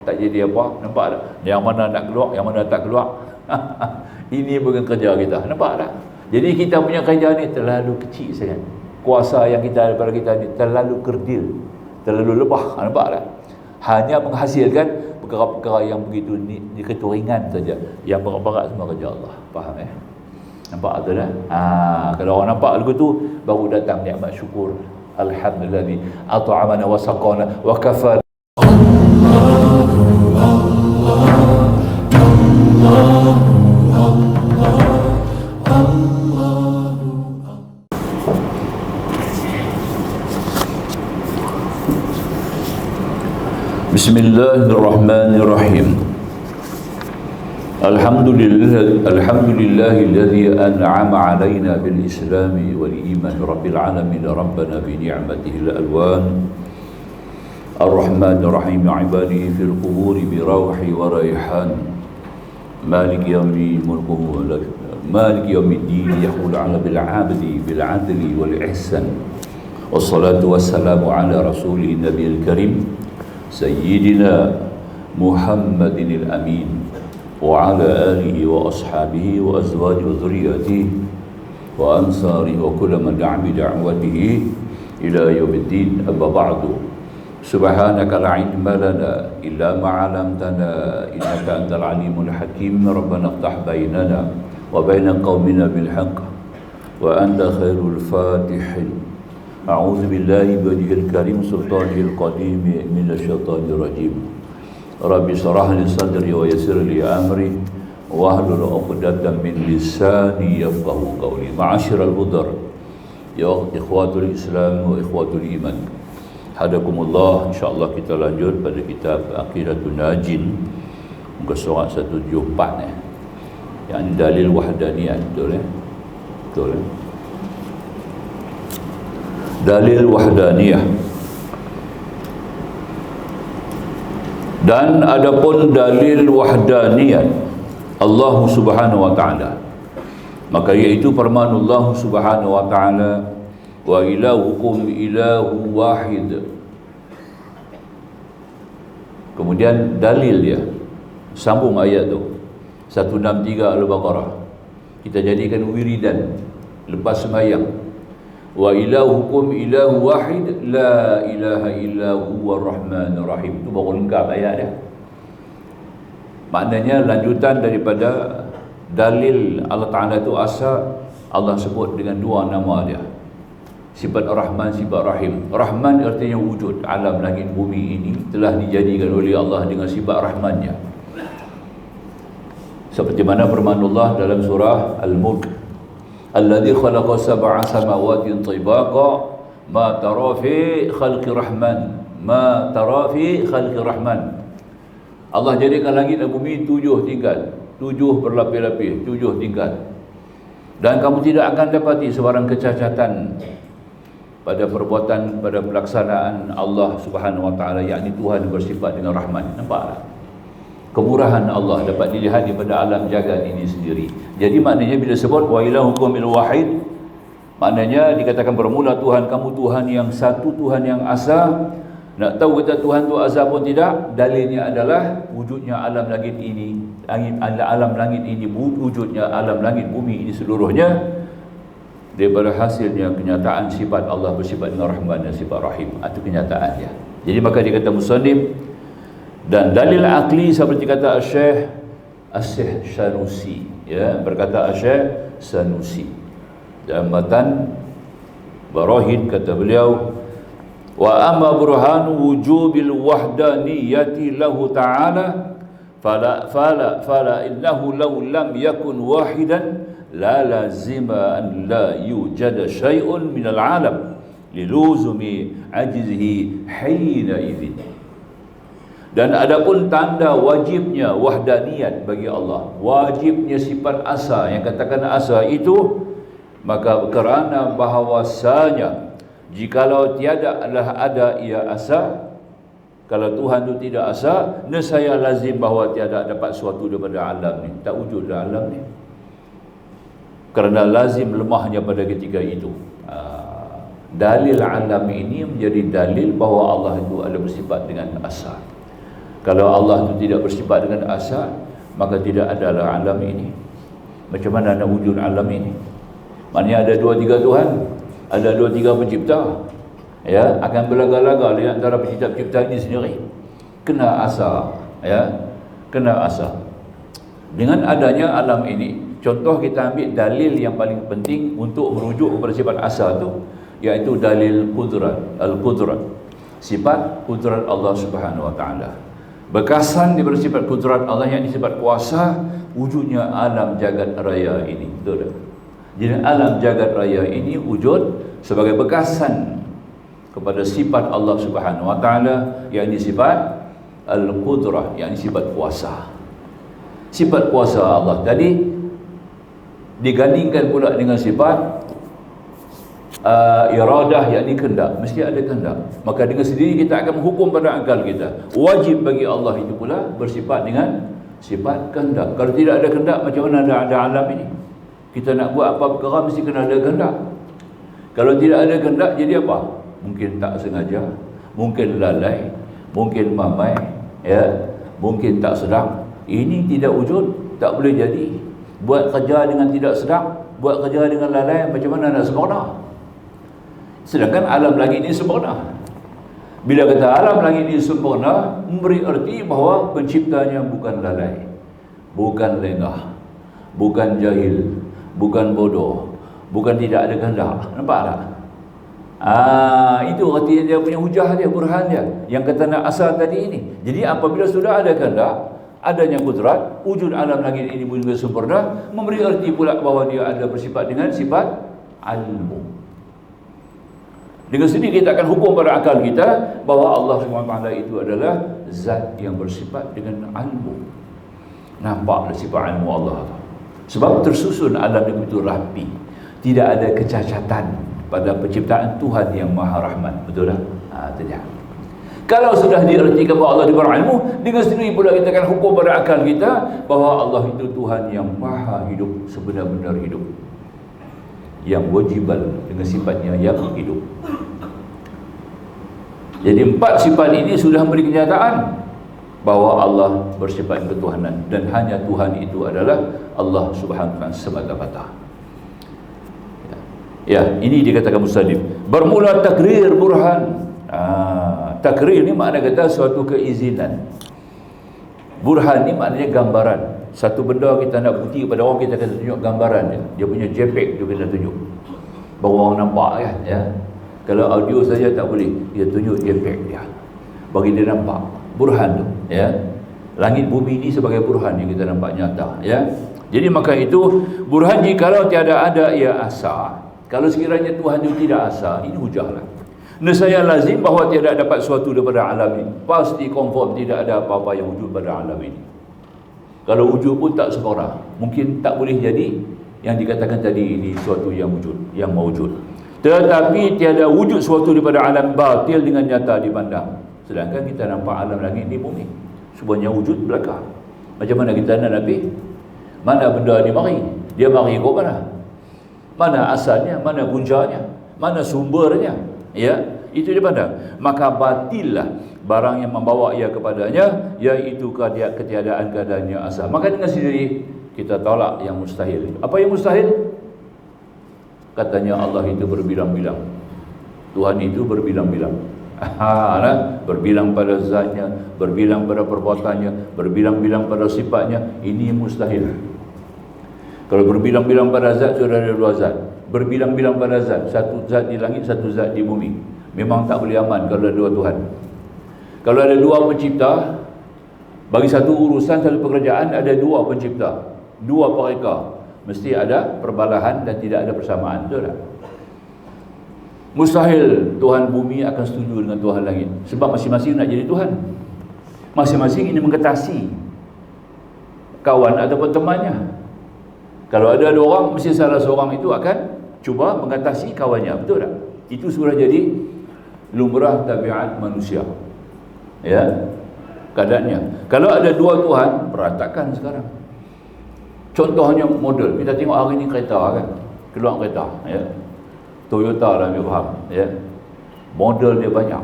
tak jadi apa, nampak tak? Yang mana nak keluar, yang mana tak keluar. Ini bukan kerja kita, nampak tak? Jadi kita punya kerja ni terlalu kecil sangat. Kuasa yang kita ada pada kita ni terlalu kerdil, terlalu lebah, nampak tak? Hanya menghasilkan perkara-perkara yang begitu ringan saja. Yang berat-berat semua kerja Allah. Faham Nampak tu dah? Kalau orang nampak lagu tu, baru datang nikmat syukur. Alhamdulillah at'amana wa saqana wa kafana. Bismillahirrahmanirrahim. Alhamdulillahilladzi an'ama 'alaina bil islami wal iman rabbil alamin rabbana bi ni'matihil alwan ar-rahmanir rahim 'ibadihi fil quburi bi rawhi wa rayhan malik yawmi mulkuhu malik yawmiddin yahul 'ala bil 'abdi bil 'adli wal ihsan wassalatu wassalamu 'ala rasulih nabiyil karim sayyidina Muhammadin al-amin wa ala alihi wa ashabihi wa azwajihi wa dhurriyyatihi wa ansarihi wa kulli man da'a bi da'watihi ila yaumiddin. Amma ba'du. Subhanaka la ilma lana illa ma 'allamtana innaka antal alimul hakim. Rabbana iftah bainana wa baina qaumina bil haqq wa anta khairul fatihin. A'udzu billahi biwajhil karim sultanil qadim minasyaitonir rajim. Rabbi shrah li sadri wa yassir li amri wahlul 'uqdatam min lisani yafqahu qawli. Ma'asyiral hudar ya ikhwatul Islam wa ikhwatul iman, hadakumullah. InsyaAllah kita lanjut pada kitab Aqidatun Najin, muka surat 174 yang dalil wahdaniyah. Betul Betul dalil wahdaniyah. Dan adapun dalil wahdaniyat Allah Subhanahu wa taala, maka iaitu firman Allah Subhanahu wa taala, wa ilahukum ilahu wahid. Kemudian dalil dia sambung ayat tu 163 Al-Baqarah, kita jadikan wiridan lepas sembahyang. Wa ilahukum ilahu wahid la ilaha illa huwa rahmanir rahim. Itu baru lengkap ayat dia. Maknanya lanjutan daripada dalil Allah Ta'ala itu asal Allah sebut dengan dua nama dia, sifat Rahman, sifat Rahim. Rahman artinya wujud, alam langit bumi ini telah dijadikan oleh Allah dengan sifat Rahmannya, seperti mana firman Allah dalam surah Al-Mulk, alladzi khalaqa sab'a samawatin tibaqa ma tara fi khalqi rahman ma tara fi khalqi rahman. Allah jadikan langit dan bumi 7 tingkat, 7 berlapis-lapis, 7 tingkat, dan kamu tidak akan dapati sebarang kecacatan pada perbuatan, pada pelaksanaan Allah Subhanahu wa taala, yakni Tuhan bersifat dengan Rahman. Nampak tak? Kemurahan Allah dapat dilihat daripada alam jagat ini sendiri. Jadi maknanya bila sebut wa ilahukum il wahid, maknanya dikatakan bermula Tuhan kamu Tuhan yang satu, Tuhan yang asa. Nak tahu kata Tuhan tu asa pun tidak, dalilnya adalah wujudnya alam langit ini, alam langit ini, wujudnya alam langit bumi ini seluruhnya daripada hasilnya kenyataan sifat Allah bersifat dengan Rahman dan sifat Rahim. Itu kenyataannya. Jadi maka dikata musannif, dan dalil akli seperti kata Syekh Sanusi, berkata Syekh Sanusi dalam matan Barahin, kata beliau, wa amma burhanu wujubil wahdaniyati lahu ta'ala fala innahu law lam yakun wahidan la lazima an la yujada syai'un minal alam liluzumi ajzihi hina idhin. Dan adapun tanda wajibnya wahdaniyat bagi Allah, wajibnya sifat asa, yang katakan asa itu, maka kerana bahawasanya jikalau tiada adalah ada ia asa, kalau Tuhan itu tidak asa, nescaya lazim bahawa tiada dapat suatu daripada alam ni, tak wujud dalam alam ni, kerana lazim lemahnya pada ketika itu. Dalil alam ini menjadi dalil bahawa Allah itu ada bersifat dengan asa. Kalau Allah itu tidak bersifat dengan asa, maka tidak adalah alam ini. Macam mana nak wujud alam ini? Maknanya ada 2-3 Tuhan, ada 2-3 pencipta, ya, akan berlaga-laga di antara pencipta-pencipta ini sendiri. Kena asa, ya, kena asa. Dengan adanya alam ini, contoh kita ambil dalil yang paling penting untuk merujuk kepada sifat asa tu, iaitu dalil qudrat, al-qudrat, sifat qudrat Allah Subhanahu wa taala. Bekasan daripada sifat qudrat Allah yang disifat kuasa, wujudnya alam jagat raya ini. Betul tak? Jadi alam jagat raya ini wujud sebagai bekasan kepada sifat Allah Subhanahu wa taala yang disifat al-qudrah, yang disifat kuasa. Sifat kuasa Allah tadi digandingkan pula dengan sifat iradah, yakni kehendak. Mesti ada kehendak. Maka dengan sendiri kita akan menghukum pada akal kita. Wajib bagi Allah itu pula bersifat dengan sifat kehendak. Kalau tidak ada kehendak, macam mana ada alam ini? Kita nak buat apa perkara mesti kena ada kehendak. Kalau tidak ada kehendak, jadi apa? Mungkin tak sengaja, mungkin lalai, mungkin mamai, ya, mungkin tak sedap. Ini tidak wujud, tak boleh jadi. Buat kerja dengan tidak sedap, buat kerja dengan lalai, macam mana nak sempurna? Sedangkan alam langit ini sempurna. Bila kata alam langit ini sempurna, memberi erti bahawa penciptanya bukan lalai, bukan lengah, bukan jahil, bukan bodoh, bukan tidak ada kehendak. Nampak tak? Itu arti dia punya hujah dia, burhan dia, yang kata nak asal tadi ini. Jadi apabila sudah ada kehendak, adanya kudrat, wujud alam langit ini juga sempurna, memberi erti pula bahawa dia ada bersifat dengan sifat ilmu. Dengan sini kita akan hukum pada akal kita bahawa Allah SWT itu adalah zat yang bersifat dengan ilmu. Nampak sifat ilmu Allah. Sebab tersusun alam yang begitu rapi, tidak ada kecacatan pada penciptaan Tuhan yang Maha Rahman. Betul tak? Itu dia. Kalau sudah diertikan bahawa Allah berilmu, dengan sendiri pula kita akan hukum pada akal kita bahawa Allah itu Tuhan yang Maha hidup, sebenar-benar hidup, yang wajiban dengan sifatnya yang hidup. Jadi 4 sifat ini sudah memberi kenyataan bahawa Allah bersifat ketuhanan, dan hanya Tuhan itu adalah Allah Subhanahu wa taala semata-mata. Ya, ini dikatakan musannif. Bermula takrir burhan. Takrir ni makna kata suatu keizinan. Burhan ni maknanya gambaran. Satu benda kita nak bukti kepada orang, kita akan tunjuk gambaran dia. Dia punya JPEG tu kita tunjuk, baru orang nampak kan, ya. Kalau audio saja tak boleh, kita tunjuk JPEG dia, bagi dia nampak burhan tu, ya. Langit bumi ini sebagai burhan yang kita nampak nyata, ya. Jadi maka itu burhan, jikalau tiada ada ia asa. Kalau sekiranya Tuhan itu tidak asa, ini hujahlah. Nescaya lazim bahawa tiada dapat suatu daripada alam ini. Pasti confirm tidak ada apa-apa yang wujud pada alam ini. Kalau wujud pun tak sempurna, mungkin tak boleh jadi yang dikatakan tadi ini suatu yang wujud, yang mawujud. Tetapi tiada wujud suatu daripada alam batil dengan nyata dipandang. Sedangkan kita nampak alam langit di bumi, semuanya wujud belaka. Macam mana kita nak nabi? Mana benda ni mari? Dia mari ke mana? Mana asalnya, mana puncanya, mana sumbernya? Ya, itu dia pandang. Maka batillah barang yang membawa ia kepadanya, iaitu ketiadaan keadaannya asal. Maka dengan sendiri kita tolak yang mustahil. Apa yang mustahil? Katanya Allah itu berbilang-bilang, Tuhan itu berbilang-bilang. Berbilang pada zatnya, berbilang pada perbuatannya, berbilang-bilang pada sifatnya. Ini mustahil. Kalau berbilang-bilang pada zat, sudah ada 2 zat. Berbilang-bilang pada zat, satu zat di langit, satu zat di bumi. Memang tak boleh aman kalau ada 2 Tuhan. Kalau ada 2 pencipta, bagi satu urusan, satu pekerjaan, ada 2 pencipta, 2 pereka, mesti ada perbalahan dan tidak ada persamaan. Betul tak? Mustahil Tuhan bumi akan setuju dengan Tuhan langit, sebab masing-masing nak jadi Tuhan. Masing-masing ini mengetasi kawan ataupun temannya. Kalau ada 2 orang, mesti salah seorang itu akan cuba mengatasi kawannya. Betul tak? Itu sudah jadi lumrah tabiat manusia, ya, keadaannya. Kalau ada 2 Tuhan, berantakan sekarang. Contohnya model, kita tengok hari ni kereta kan, keluar kereta, ya, Toyota lah, ambil faham, ya, model dia banyak,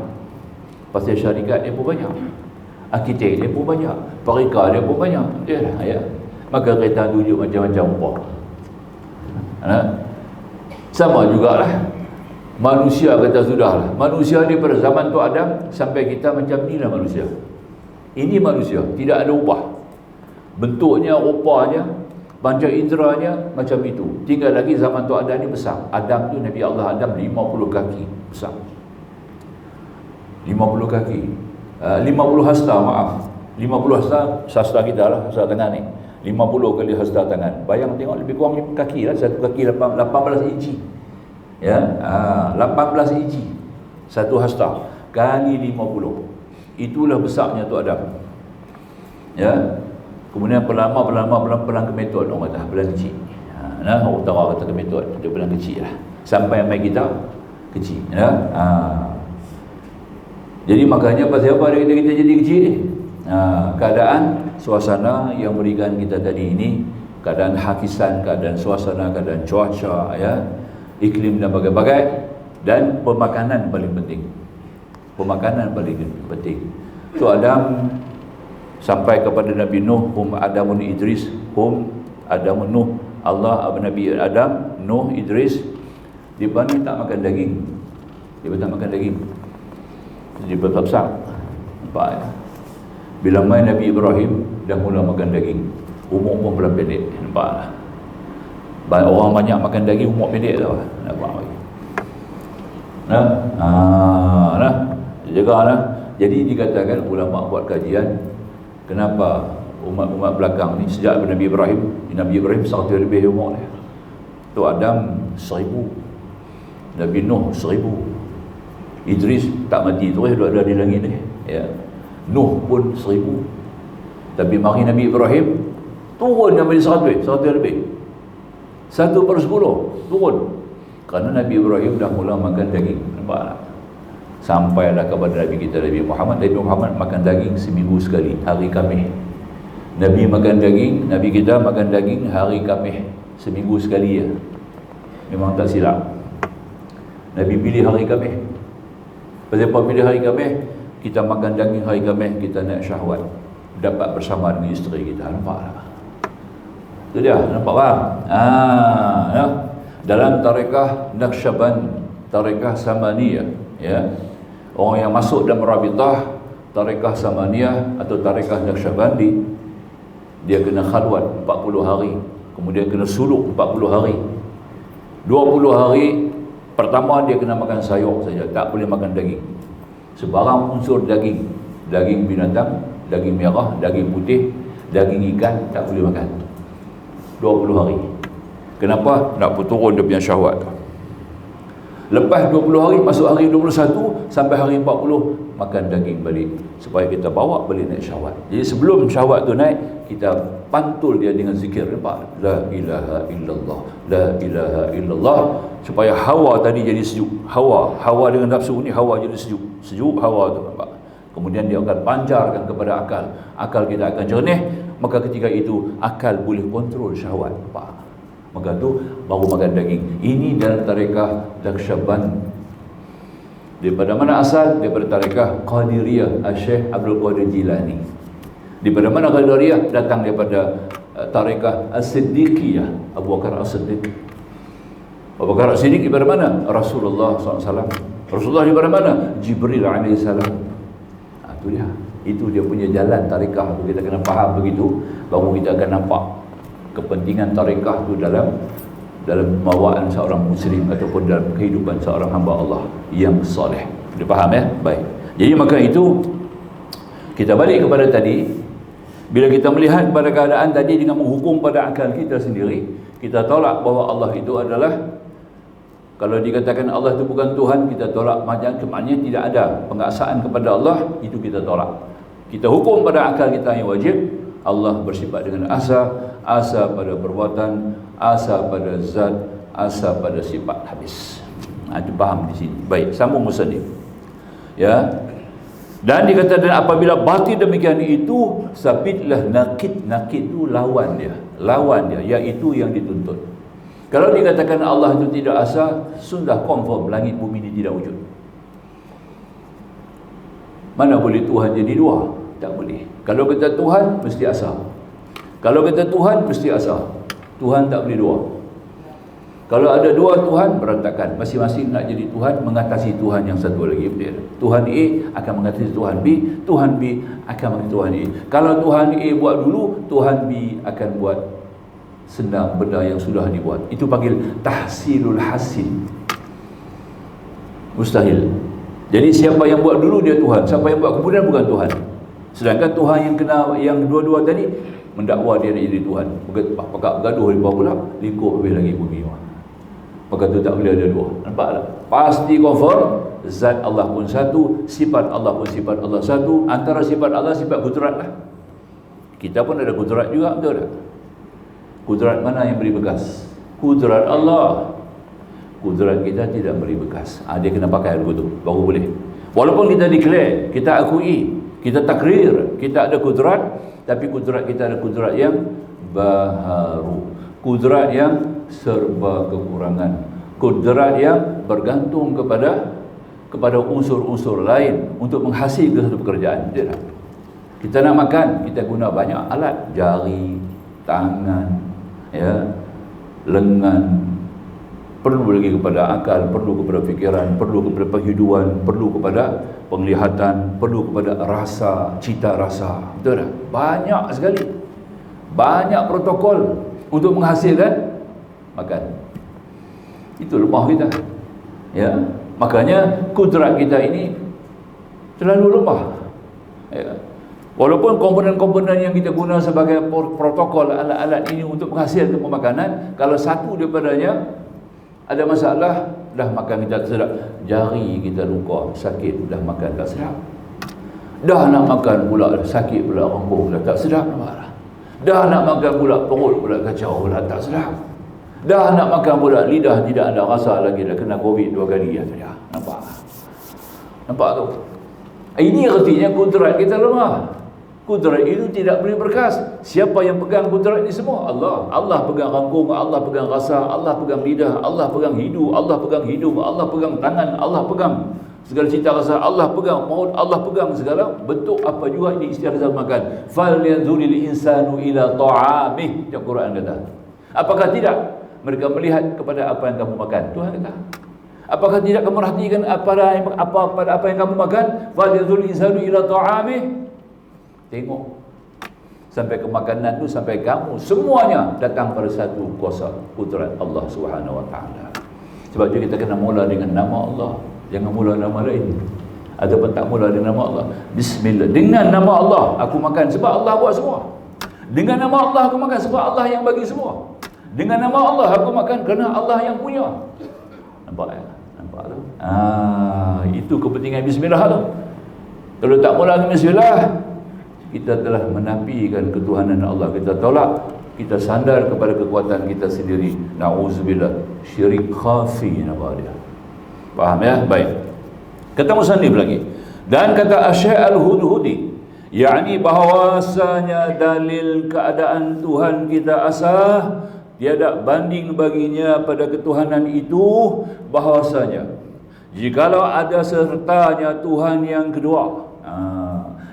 pasal syarikat dia pun banyak, arkitek dia pun banyak, perika dia pun banyak. Ya. Maka kereta tunjuk macam-macam rupa. Sama jugalah manusia, kata sudahlah. Manusia ni pada zaman tu Adam sampai kita macam inilah manusia. Ini manusia, tidak ada ubah. Bentuknya, rupanya, panca inderanya macam itu. Tinggal lagi zaman tu Adam ni besar. Adam tu, Nabi Allah Adam 50 kaki besar. 50 kaki. 50 hasta, maaf. 50 hasta kita lah, hasta tangan ni. 50 kali hasta tangan. Bayang tengok lebih kurang 5 kaki lah. Satu kaki 18 inci. Ya, 18 inci. Satu hasta kali 50. Itulah besarnya tu Adam. Ya. Kemudian pelan-pelan ke metode orang kata pelan kecil. Nah, utara kata ke metode dia pelan kecil lah. Sampai mai kita kecil, ya. Jadi makanya pasal apa kita jadi kecil ni? Keadaan suasana yang berikan kita tadi ini, keadaan hakisan, keadaan suasana, keadaan cuaca, ya, iklim dan bagai-bagai, dan pemakanan paling penting. Pemakanan paling penting. Tu Adam sampai kepada Nabi Nuh, hum Adamun Idris, hum Adamun Nuh, Allah Nabi Adam, Nuh, Idris. Dia ni tak makan daging. Dia tak makan daging. Dia besar. Nampak ya? Bila main Nabi Ibrahim dah mula makan daging. Umur pun berapa pendek. Nampak tak? Orang banyak makan daging umur pendek tau. Nampak lagi. Jagalah. Jadi dikatakan ulama buat kajian, kenapa umat-umat belakang ni sejak Nabi Ibrahim 100 lebih umur dia. Tu Adam 1000, Nabi Nuh 1000, Idris tak mati terus ada di langit ni. Ya. Nuh pun 1000. Tapi mari Nabi Ibrahim turun sampai 100 lebih. 1/10 turun. Kerana Nabi Ibrahim dah mula makan daging. Nampak tak? Sampailah kepada Nabi kita Nabi Muhammad makan daging seminggu sekali, hari Khamis. Nabi makan daging, Nabi kita makan daging hari Khamis, seminggu sekali ya. Memang tak silap. Nabi pilih hari Khamis. Pasal apa pilih hari Khamis? Kita makan daging hari Khamis, kita nak syahwat, dapat bersama dengan isteri kita. Nampak tak? Itu dia, nampak tak? Ya. Dalam tarekah Naqsyaband, tarekah Samaniyah, ya. Orang yang masuk dalam Rabitah tarekah Samaniyah atau tarekah Naqsyabandi, dia kena khalwat 40 hari, kemudian kena suluk 40 hari. 20 hari pertama dia kena makan sayur saja, tak boleh makan daging. Sebarang unsur daging, daging binatang, daging merah, daging putih, daging ikan tak boleh makan. 20 hari. Kenapa? Nak turun dia punya syahwat. Lepas 20 hari, masuk hari 21 sampai hari 40, makan daging balik supaya kita bawa balik naik syahwat. Jadi sebelum syahwat tu naik, kita pantul dia dengan zikir. Nampak? La ilaha illallah, la ilaha illallah, supaya hawa tadi jadi sejuk. Hawa dengan nafsu ni, hawa jadi sejuk. Sejuk hawa tu, nampak? Kemudian dia akan pancarkan kepada akal. Akal kita akan jernih. Maka ketika itu akal boleh kontrol syahwat. Nampak? Maka tu baru makan daging. Ini dalam tarekah Naqsyaband. Daripada mana asal? Daripada tarekah Qadiriyah, Syekh Abdul Qadir Jilani. Daripada mana Qadiriyah? Datang daripada tarekah As-Siddiqiyah, Abu Bakar As-Siddiq. Abu Bakar As-Siddiq daripada mana? Rasulullah SAW. Rasulullah daripada mana? Jibril AS. Itu dia. Itu dia punya jalan tarekah tu. Kita kena faham begitu, baru kita akan nampak kepentingan tarekah tu dalam bawaan seorang muslim ataupun dalam kehidupan seorang hamba Allah yang soleh. Dia faham ya? Baik. Jadi maka itu kita balik kepada tadi, bila kita melihat kepada keadaan tadi dengan menghukum pada akal kita sendiri, kita tolak bahawa Allah itu adalah, kalau dikatakan Allah itu bukan Tuhan, kita tolak. Maknanya tidak ada pengaksaan kepada Allah, itu kita tolak. Kita hukum pada akal kita yang wajib. Allah bersifat dengan asa pada perbuatan, asa pada zat, asa pada sifat, habis. Itu faham di sini. Baik, sambung musannif. Ya. Dan dikatakan apabila batil demikian itu, sabitlah nakid itu lawan dia, iaitu yang dituntut. Kalau dikatakan Allah itu tidak asa, sudah confirm langit bumi ini tidak wujud. Mana boleh Tuhan jadi dua? Tak boleh. Kalau kata Tuhan, mesti asa. Kalau kata Tuhan, mesti asa. Tuhan tak boleh dua. Kalau ada dua Tuhan, berantakan. Masing-masing nak jadi Tuhan, mengatasi Tuhan yang satu lagi. Tuhan A akan mengatasi Tuhan B, Tuhan B akan mengatasi Tuhan A. Kalau Tuhan A buat dulu, Tuhan B akan buat senang benda yang sudah dibuat. Itu panggil tahsilul hasil. Mustahil. Jadi siapa yang buat dulu dia Tuhan, siapa yang buat kemudian bukan Tuhan. Sedangkan Tuhan yang kena yang dua-dua tadi mendakwa dia nak jadi Tuhan. Pakak bergaduh di bawah pula, lingkup habis lagi bumi. Maka tu tak boleh ada dua. Nampak tak? Pasti confirm zat Allah pun satu, sifat Allah pun sifat Allah satu. Antara sifat Allah sifat kudrat lah. Kita pun ada kudrat juga, betul tak? Kudrat mana yang beri bekas? Kudrat Allah. Kudrat kita tidak beri bekas. Dia kena pakai lagu tu baru boleh. Walaupun kita declare, kita akui, kita takrir, kita ada kudrat, tapi kudrat kita ada kudrat yang baharu, kudrat yang serba kekurangan, kudrat yang bergantung kepada unsur-unsur lain untuk menghasilkan satu pekerjaan. Kita nak makan, kita guna banyak alat, jari, tangan, ya, lengan. Perlu lagi kepada akal, perlu kepada fikiran, perlu kepada penghidupan, perlu kepada penglihatan, perlu kepada rasa, cita rasa. Betul tak? Banyak sekali. Banyak protokol untuk menghasilkan makan. Itu lemah kita. Ya. Makanya kudrat kita ini terlalu lemah. Ya. Walaupun komponen-komponen yang kita guna sebagai protokol alat-alat ini untuk menghasilkan pemakanan, kalau satu daripadanya ada masalah, dah makan kita tak sedap. Jari kita luka, sakit, dah makan tak sedap. Dah nak makan pula, sakit pula, rambut pula tak sedap. Dah nak makan pula, perut pula kacau pula tak sedap. Dah nak makan pula, lidah tidak ada rasa lagi, dah kena COVID 2 kali. Ya, nampak? Nampak tu? Ini artinya kudrat kita lemah. Kudrat itu tidak boleh berkas. Siapa yang pegang kudrat ini semua? Allah. Allah pegang rangkum, Allah pegang rasa, Allah pegang lidah, Allah pegang hidung, Allah pegang hidung, Allah pegang tangan, Allah pegang segala cita rasa, Allah pegang maut, Allah pegang segala bentuk apa juga ini istilah makan. Fal yanzuril insanu ila ta'amih. Yang Quran kata. Apakah tidak mereka melihat kepada apa yang kamu makan? Tuhan kata. Apakah tidak kamu perhatikan apa yang kamu makan? Fal yanzuril insanu ila ta'amih. Tengok sampai ke makanan tu, sampai kamu, semuanya datang pada satu kuasa kudrat Allah Subhanahu wa taala. Sebab itu kita kena mula dengan nama Allah, jangan mula nama lain. Ataupun tak mula dengan nama Allah. Bismillah, dengan nama Allah aku makan sebab Allah buat semua. Dengan nama Allah aku makan sebab Allah yang bagi semua. Dengan nama Allah aku makan kerana Allah yang punya. Nampak tak? Nampak tu? Itu kepentingan bismillah tu. Kalau tak mula dengan bismillah, kita telah menafikan ketuhanan Allah. Kita tolak, kita sandar kepada kekuatan kita sendiri. Na'udzubillah, syirik khafi nama dia. Faham ya? Baik. Kata musannif lagi. Dan kata Asy-Syaikh Al-Hudhudi, yakni bahawasanya dalil keadaan Tuhan kita asah, tiada banding baginya pada ketuhanan itu, bahawasanya jikalau ada sertanya Tuhan yang kedua,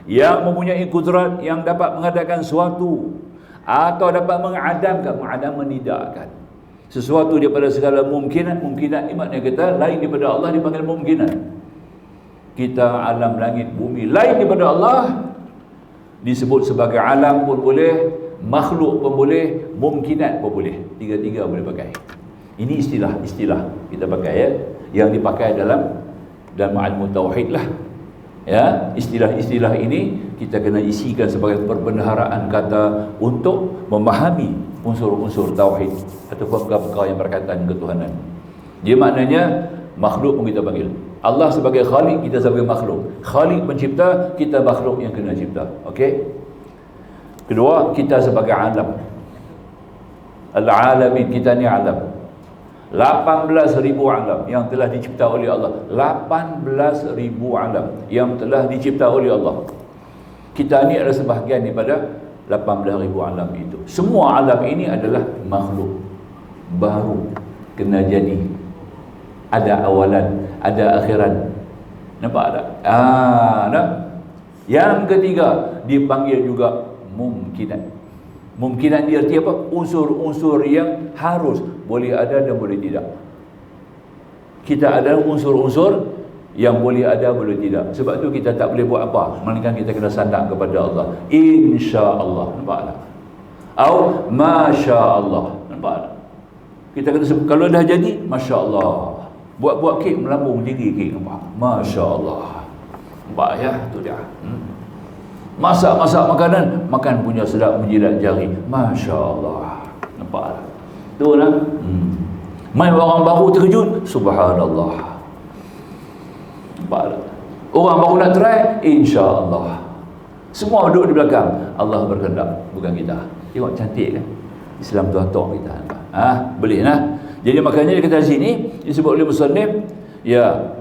yang mempunyai kudrat yang dapat mengadakan sesuatu atau dapat mengadam menidakkan sesuatu daripada segala mungkinat. Mungkinat ni maknanya kita lain daripada Allah dipanggil mungkinat. Kita alam langit bumi lain daripada Allah disebut sebagai alam pun boleh, makhluk pun boleh, mungkinat pun boleh. Tiga-tiga boleh pakai. Ini istilah kita pakai ya, yang dipakai dalam ilmu tauhid lah. Ya, istilah-istilah ini kita kena isikan sebagai perbendaharaan kata untuk memahami unsur-unsur tauhid atau perkara-perkara yang berkaitan ketuhanan. Dia maknanya makhluk pun kita panggil. Allah sebagai khalik, kita sebagai makhluk. Khalik pencipta, kita makhluk yang kena cipta. Okey? Kedua, kita sebagai alam. Al-alamin, kita ni alam. 18,000 alam yang telah dicipta oleh Allah. 18,000 alam yang telah dicipta oleh Allah. Kita ni adalah sebahagian daripada 18,000 alam itu. Semua alam ini adalah makhluk baru, kena jadi. Ada awalan, ada akhiran. Nampak tak? Nah. Yang ketiga, dipanggil juga mumkinat. Mumkinat dia arti apa? Unsur-unsur yang harus, boleh ada dan boleh tidak. Kita ada unsur-unsur yang boleh ada, boleh tidak. Sebab tu kita tak boleh buat apa, melainkan kita kena sandang kepada Allah. InsyaAllah. Nampak tak? Atau Masya Allah. Nampak tak? Kita kena sebut, kalau dah jadi, Masya Allah. Buat-buat kek, melambung tinggi kek. Nampak? Masya Allah. Nampak ya? Tu dia. Masak-masak makanan, makan punya sedap menjilat jari. Masya Allah. Nampak tak? Tu lah. Main orang baru terkejut, Subhanallah. Nampak tak? Orang baru nak try, InsyaAllah. Semua duduk di belakang. Allah berkehendak, bukan kita. Tengok cantik kan? Islam tu atok kita. Boleh lah. Jadi makanya dia kata sini, disebut oleh musannif, ya,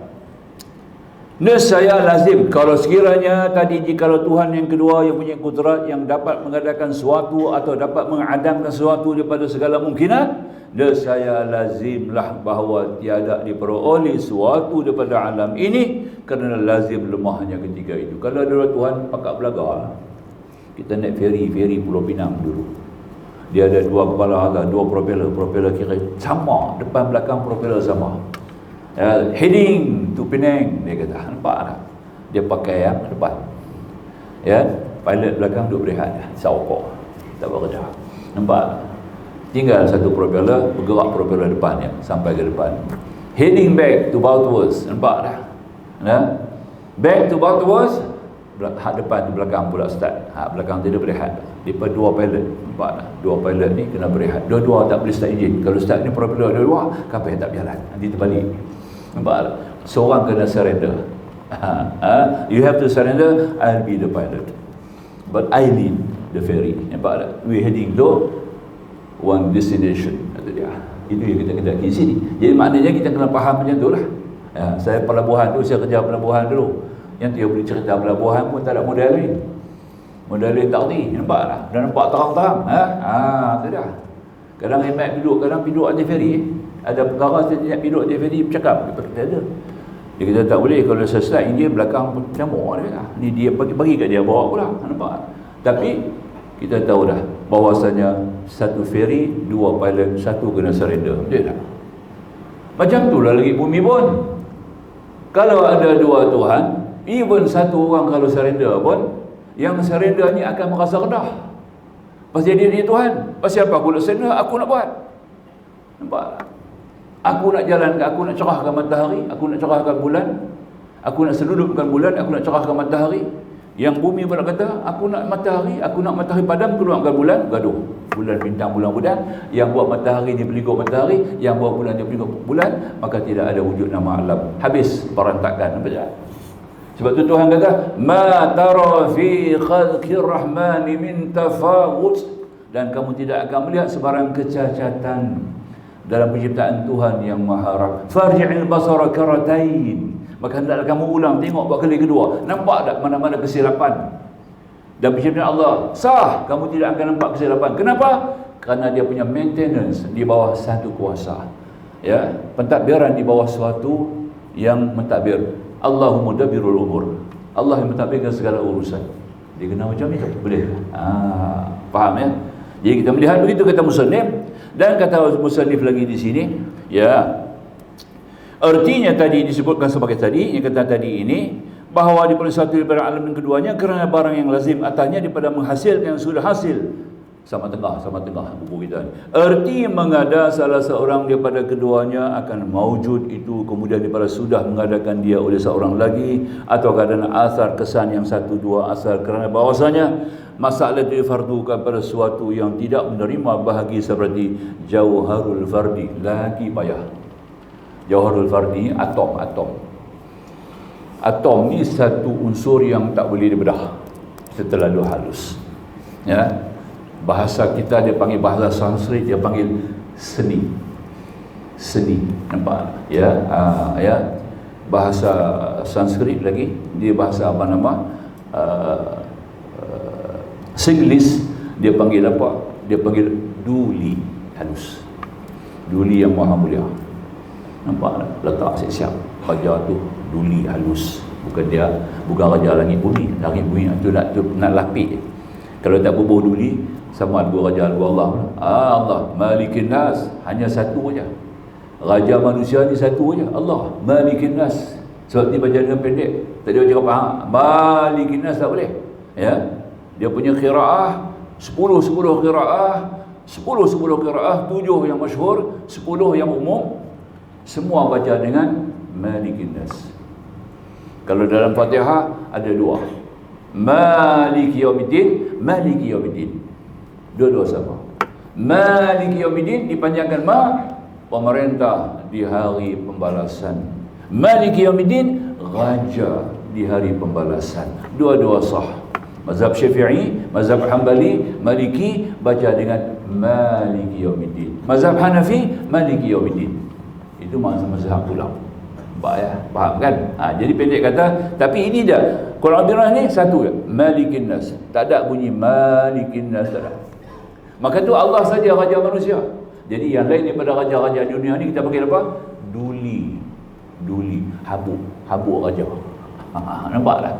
nescaya lazim, kalau sekiranya tadi jikalau Tuhan yang kedua yang punya kudrat, yang dapat mengadakan sesuatu atau dapat mengadamkan sesuatu daripada segala mungkinat, nescaya lazimlah bahawa tiada diperoleh sesuatu daripada alam ini, kerana lazim lemahnya ketika itu. Kalau ada Tuhan pakat belaga, kita naik feri Pulau Pinang dulu, dia ada dua kepala, ada dua propeller kira sama, depan belakang propeller sama. Heading to Penang, dia kata. Nampak tak? Dia pakai yang depan. Ya, pilot belakang duduk berehat, saukok, tak bekerja. Nampak tak? Tinggal satu propeller, bergerak propeller depannya sampai ke depan. Heading back to Baltwas. Nampak tak? Back to Baltwas, hak depan di belakang pula start. Hak belakang dia berehat. Depan dua pilot. Nampak tak? Dua pilot ni kena berehat. Dua-dua tak boleh start enjin. Kalau start ni propeller dua-dua, kapal tak berjalan. Nanti terbalik. Nampak tak? Seorang kena surrender. You have to surrender. I'll be the pilot, but I lead the ferry. Nampak tak? We heading to one destination. Kata dia. Itu yang kita kena di sini. Jadi maknanya kita kena faham macam tu lah. Saya pelabuhan tu, saya kerja pelabuhan dulu. Yang dia boleh cerita pelabuhan pun tak ada model ni. Model ni tak ni. Nampak tak? Dah nampak terang-terang. Tu dah. Kadang emak duduk, kadang duduk atas ferry. Ada perkara saya tidak duduk atas ferry bercakap. Dia ada. Dia kata tak boleh, kalau saya start Indian belakang campur dia. Ni dia bagi kat dia bawa pula. Nampak? Tapi kita tahu dah bahawasanya satu ferry, dua pilot, satu kena surrender. Betul tak? Macam tu lah lagi bumi pun. Kalau ada dua Tuhan, even satu orang kalau surrender pun, yang surrender ni akan merasa rendah. Pasal dia Tuhan. Pasal apa aku nak surrender? Aku nak buat. Nampak? Aku nak jalankan, aku nak cerahkan matahari, aku nak cerahkan bulan, aku nak seludupkan bulan, aku nak cerahkan matahari. Yang bumi pun nak kata, aku nak matahari padam, keluarkan bulan, gaduh. Bulan, bintang, bulan. Yang buat matahari dia peliguk matahari, yang buat bulan dia peliguk bulan, maka tidak ada wujud nama alam. Habis berantakan. Nampak tak? Sebab tu Tuhan kata, ma tara fi khalqir rahmani min tafawut, dan kamu tidak akan melihat sebarang kecacatan dalam penciptaan Tuhan yang maha. Farji'il basara karatain, maka hendaklah kamu ulang tengok buat kali kedua. Nampak tak mana-mana kesilapan dan penciptaan Allah sah, kamu tidak akan nampak kesilapan. Kenapa? Kerana dia punya maintenance di bawah satu kuasa, ya, pentadbiran di bawah suatu yang mentadbir. Allahu mudabbirul umur, Allah yang mentadbirkan segala urusan. Dia kena macam itu, boleh? Faham ya? Jadi kita melihat begitu kata musannif. Dan kata musannif lagi di sini, ya, artinya tadi disebutkan sebagai tadi, yang kata tadi ini, bahawa daripada satu daripada alam yang keduanya, kerana barang yang lazim atasnya daripada menghasilkan yang sudah hasil. Sama tengah buku kita ni. Erti mengada salah seorang daripada keduanya akan maujud itu, kemudian daripada sudah mengadakan dia oleh seorang lagi, atau kerana asar kesan yang satu dua asar, kerana bahawasanya masalah itu difardukan pada suatu yang tidak menerima bahagi seperti jauharul fardi. Lagi payah. Jauharul fardi, atom. Atom ni satu unsur yang tak boleh dibedah, terlalu halus. Ya. Bahasa kita dia panggil, bahasa Sanskrit dia panggil seni. Nampak? Ya, ya. Bahasa Sanskrit lagi dia bahasa apa nama? Singlish dia panggil apa? Dia panggil duli, halus. Duli yang maha mulia. Nampak? Letak siap-siap. Fajar tu duli halus. Bukan dia, bukan raja langit bumi. Langit bumi tu nak lapik. Kalau tak bubuh duli, sama dua raja dua Allah. Allah Malikin Nas, hanya satu aja. Raja manusia ni satu aja, Allah Malikin Nas. Sebab ni baca dengan pendek. Tadi orang cakap Malikin Nas tak boleh. Ya. Dia punya qiraah 10 qiraah, 10 qiraah, 7 yang masyhur, 10 yang umum. Semua baca dengan Malikin Nas. Kalau dalam Fatihah ada dua. Maliki Yaumiddin, Maliki Yaumiddin. Dua-dua sama. Maliki Yaumiddin dipanjangkan pemerintah di hari pembalasan. Maliki Yaumiddin, raja di hari pembalasan. Dua-dua sah. Mazhab Syafi'i, mazhab Hanbali, Maliki baca dengan Maliki Yaumiddin. Mazhab Hanafi, Maliki Yaumiddin. Itu mazhab pula. Faham kan? Jadi pendek kata, tapi ini dah Quran Abirah ni satu je, Malikin Nas. Tak ada bunyi Malikin Nas, tak ada. Maka tu Allah saja raja manusia. Jadi yang lain daripada raja-raja dunia ni kita panggil apa? Duli. Habuk raja. Nampak tak?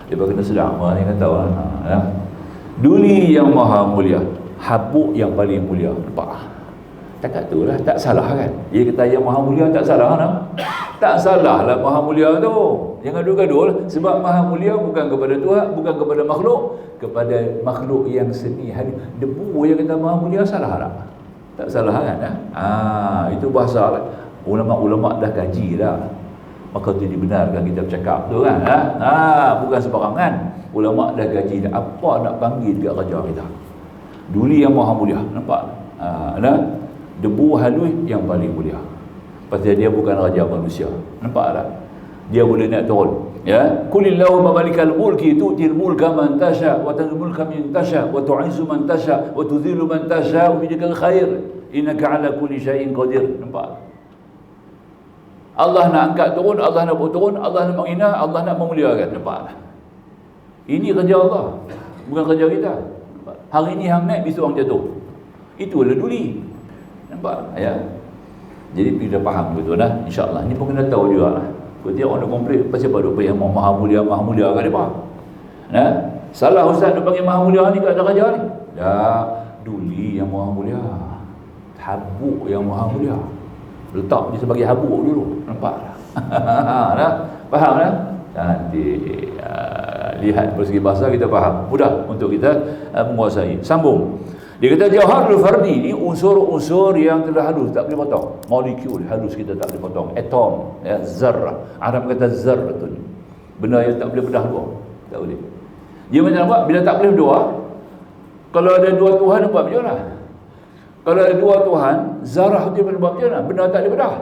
Dia kena sedar. Ni kata Duli yang maha mulia, habuk yang paling mulia. Nampak? Cakap tu lah, tak salah kan? Dia kata yang maha mulia tak salah kan? Tak salah lah maha mulia tu. Jangan gaduh-gaduh, sebab maha mulia bukan kepada Tuhan, bukan kepada makhluk, kepada makhluk yang seni. Debu yang kata maha mulia salah tak? Tak salah kan? Itu bahasa lah. Ulama-ulama dah kaji dah. Maka tu dibenarkan kita bercakap tu kan? Bukan sembarangan. Ulama dah kaji dah. Apa nak panggil dekat raja kita? Duli yang maha mulia. Nampak? Debu halus yang paling mulia. Pasal dia bukan raja manusia. Nampak tak? Dia boleh naik turun. Ya, kulillahumma malikal mulki tu'til mulka man tasha wa tanzilul mulka man tasha wa tu'izzu man tasha wa tudhillu man tasha wa biyadikal khair innaka ala kulli syai'in qadir. Nampak? Allah nak angkat turun, Allah nak bawa turun, Allah nak menghina, Allah nak memuliakan. Nampak? Ini kerja Allah, bukan kerja kita. Nampak? Hari ini hang naik, besok hang jatuh. Itulah Duli. Nampak? Ya. Jadi kita faham betul dah, insya-Allah. Ni pun kena tahu jugalah. Dia orang nak komplain pasal apa duk yang maha mulia kan depa. Salah ustaz nak panggil maha mulia ni kat raja ni. Duli yang maha mulia. Habuk yang maha mulia. Letak dia sebagai habuk dulu. Nampak tak? Faham tak? Nanti lihat dari segi bahasa kita faham. Mudah untuk kita menguasai. Sambung. Dia kata jauharul fardi ni unsur-unsur yang telah halus, tak boleh potong. Molekul halus kita tak boleh potong. Atom, ya, zarrah. Arab kata zarratun. Benda yang tak boleh bedah dua. Tak boleh. Dia macam apa? Bila tak boleh dua, kalau ada dua Tuhan buat macam mana? Kalau ada dua Tuhan, zarrah dia boleh buat macam mana? Benda tak boleh bedah.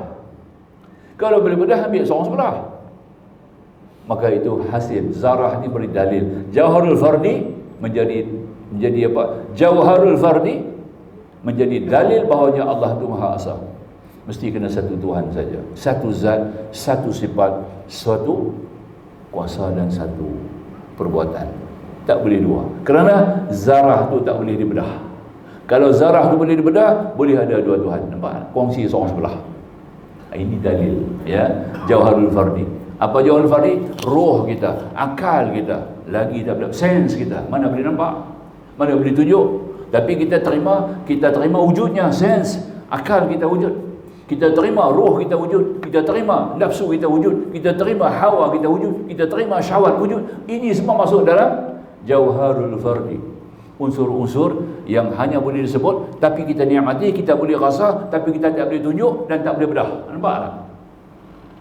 Kalau boleh bedah, ambil seorang sebelah. Maka itu hasil. Zarrah ni beri dalil. Jauharul fardi menjadi apa? Jauharul fardi menjadi dalil bahawanya Allah itu Maha Esa. Mesti kena satu Tuhan saja. Satu zat, satu sifat, satu kuasa dan satu perbuatan. Tak boleh dua. Kerana zarah tu tak boleh dibedah. Kalau zarah tu boleh dibedah, boleh ada dua Tuhan. Nampak? Kongsi seorang sebelah. Ini dalil, ya. Jauharul fardi. Apa jauharul fardi? Roh kita, akal kita, lagi tak boleh, sense kita. Mana boleh nampak? Mana boleh tunjuk? Tapi kita terima wujudnya, sense, akal kita wujud. Kita terima roh kita wujud, kita terima nafsu kita wujud, kita terima hawa kita wujud, kita terima syahwat wujud. Ini semua masuk dalam jauharul fardi. Unsur-unsur yang hanya boleh disebut, tapi kita nikmati, kita boleh rasa, tapi kita tak boleh tunjuk dan tak boleh bedah. Nampak tak?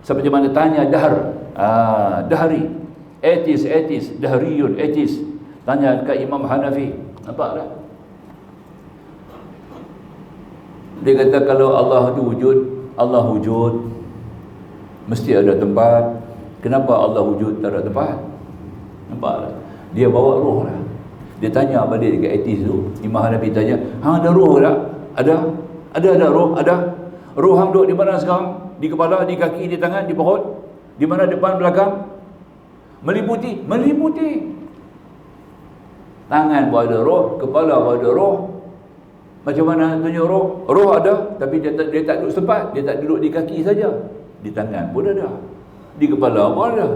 Seperti mana tanya dahar, dahari, etis, dahriyun, etis. Tanya ke Imam Hanafi. Nampak tak? Dia kata kalau Allah itu wujud, Allah wujud mesti ada tempat. Kenapa Allah wujud tak ada tempat? Nampak tak? Dia bawa roh lah. Dia tanya balik dekat etis tu. Imam Hanafi tanya, hang ada roh tak? Ada roh? Ada. Roh hang duduk di mana sekarang? Di kepala, di kaki, di tangan, di perut? Di mana depan, belakang? Meliputi. Tangan pun ada roh, kepala pun ada roh. Macam mana tunjuk roh? Roh ada, tapi dia tak duduk setempat. Dia tak duduk di kaki saja. Di tangan pun ada. di kepala pun ada,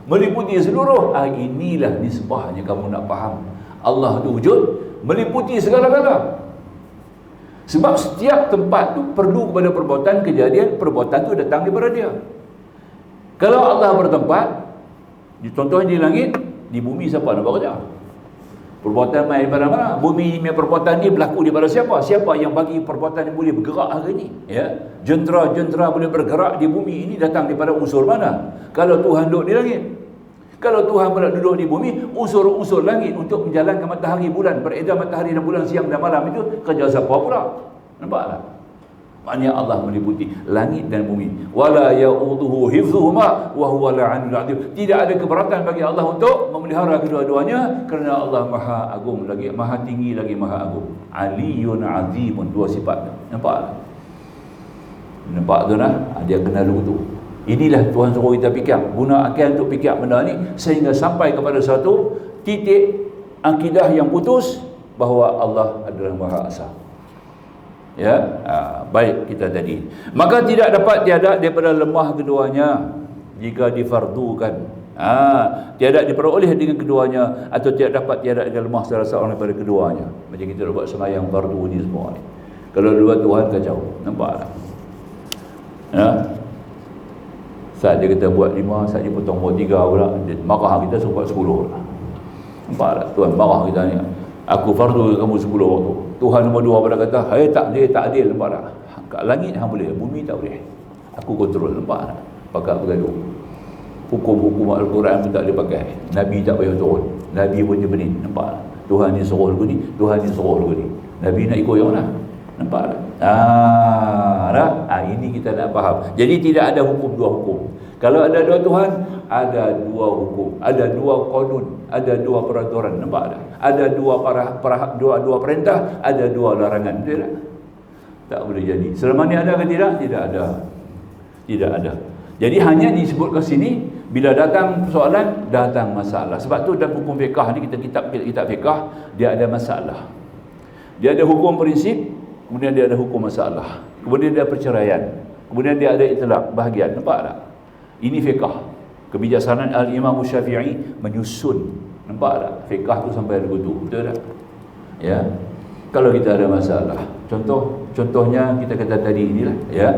meliputi seluruh. Inilah nisbahnya kamu nak faham. Allah tu wujud, meliputi segala-gala. Sebab setiap tempat tu perlu kepada perbuatan, kejadian, perbuatan tu datang daripada dia. Kalau Allah bertempat, contohnya di langit, di bumi siapa nak bekerja? Perbuatan main daripada mana? Bumi ni perbuatan ni berlaku daripada siapa? Siapa yang bagi perbuatan yang boleh bergerak hari ni? Ya, jentera-jentera boleh bergerak di bumi ini datang daripada unsur mana? Kalau Tuhan duduk di langit. Kalau Tuhan pula duduk di bumi, unsur-unsur langit untuk menjalankan matahari bulan, beredar matahari dan bulan siang dan malam itu kerja siapa pula? Nampak tak? Maknanya Allah meliputi langit dan bumi. Wala ya'uduhu hifzuhuma wa huwa al-'aliyyul 'azim. Tidak ada keberatan bagi Allah untuk memelihara kedua-duanya kerana Allah Maha Agung lagi, Maha Tinggi lagi Maha Agung. Aliyyun 'azimun, dua sifat. Nampak tak? Nampak tu nah? Dia kenal dulu tu. Inilah Tuhan suruh kita fikir, guna akal untuk fikir benda ni sehingga sampai kepada satu titik akidah yang putus bahawa Allah adalah Maha Esa. Ya, baik kita tadi. Maka tidak dapat tiada daripada lemah keduanya jika difardukan. Tiada diperoleh dengan keduanya atau tidak dapat tiada dengan lemah salah seorang daripada keduanya. Macam kita buat sembahyang fardu ni semua ni. Kalau dua Tuhan kacau, nampak tak? Ya. Saat dia kata buat 5, saat dia potong buat 3 pula, dia marah kita suruh buat 10 pula. Nampak tak? Tuhan marah kita ni. Aku fardu kamu 10 waktu. Tuhan nombor 2 pada kata, "Hai tak adil." Nampak tak? Kat langit hang boleh, bumi tak boleh. Aku kontrol, nampak tak? Pakat bergaduh. Hukum-hukum Al-Quran pun tak boleh pakai. Nabi tak payah turun. Nabi pun je benih, nampak tak? Tuhan ni suruh lagu ni, Tuhan ni suruh lagu ni. Nabi nak ikut yang mana? Nampak tak? Ini kita nak faham. Jadi tidak ada hukum dua hukum. Kalau ada dua Tuhan, ada dua hukum, ada dua qanun, ada dua peraturan. Nampak tak? Ada dua perintah, ada dua larangan. Betul tak? Tak boleh jadi. Selama ni ada ke tidak? Tidak ada. Tidak ada. Jadi hanya disebut ke sini bila datang soalan, datang masalah. Sebab tu dalam hukum fiqah ni, kitab fiqah, dia ada masalah. Dia ada hukum prinsip, kemudian dia ada hukum masalah. Kemudian dia ada perceraian. Kemudian dia ada itlaq, bahagian. Nampak tak? Ini fiqah. Kebijaksanaan Al-Imam Syafi'i menyusun. Nampak tak? Fiqah tu sampai lagu tu. Betul tak? Ya. Kalau kita ada masalah, contohnya kita kata tadi inilah, ya.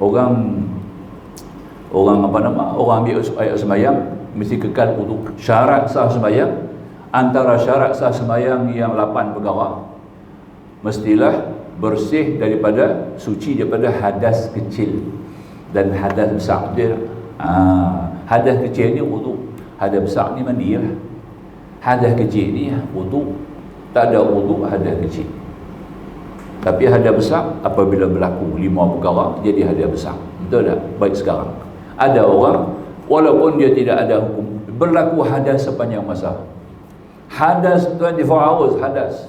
Orang ambil ayat sembahyang mesti kekal wudu. Syarat sah sembahyang, antara syarat sah sembahyang yang 8 perkara, mestilah bersih daripada, suci daripada hadas kecil dan hadas besar. Dia hadas kecil ni wudu, hadas besar ni mandi lah. Hadas kecil ni wudu, tak ada wudu hadas kecil. Tapi hadas besar apabila berlaku 5 perkara jadi hadas besar. Betul tak? Baik sekarang ada orang walaupun dia tidak ada hukum, berlaku hadas sepanjang masa. Hadas 24 hours hadas.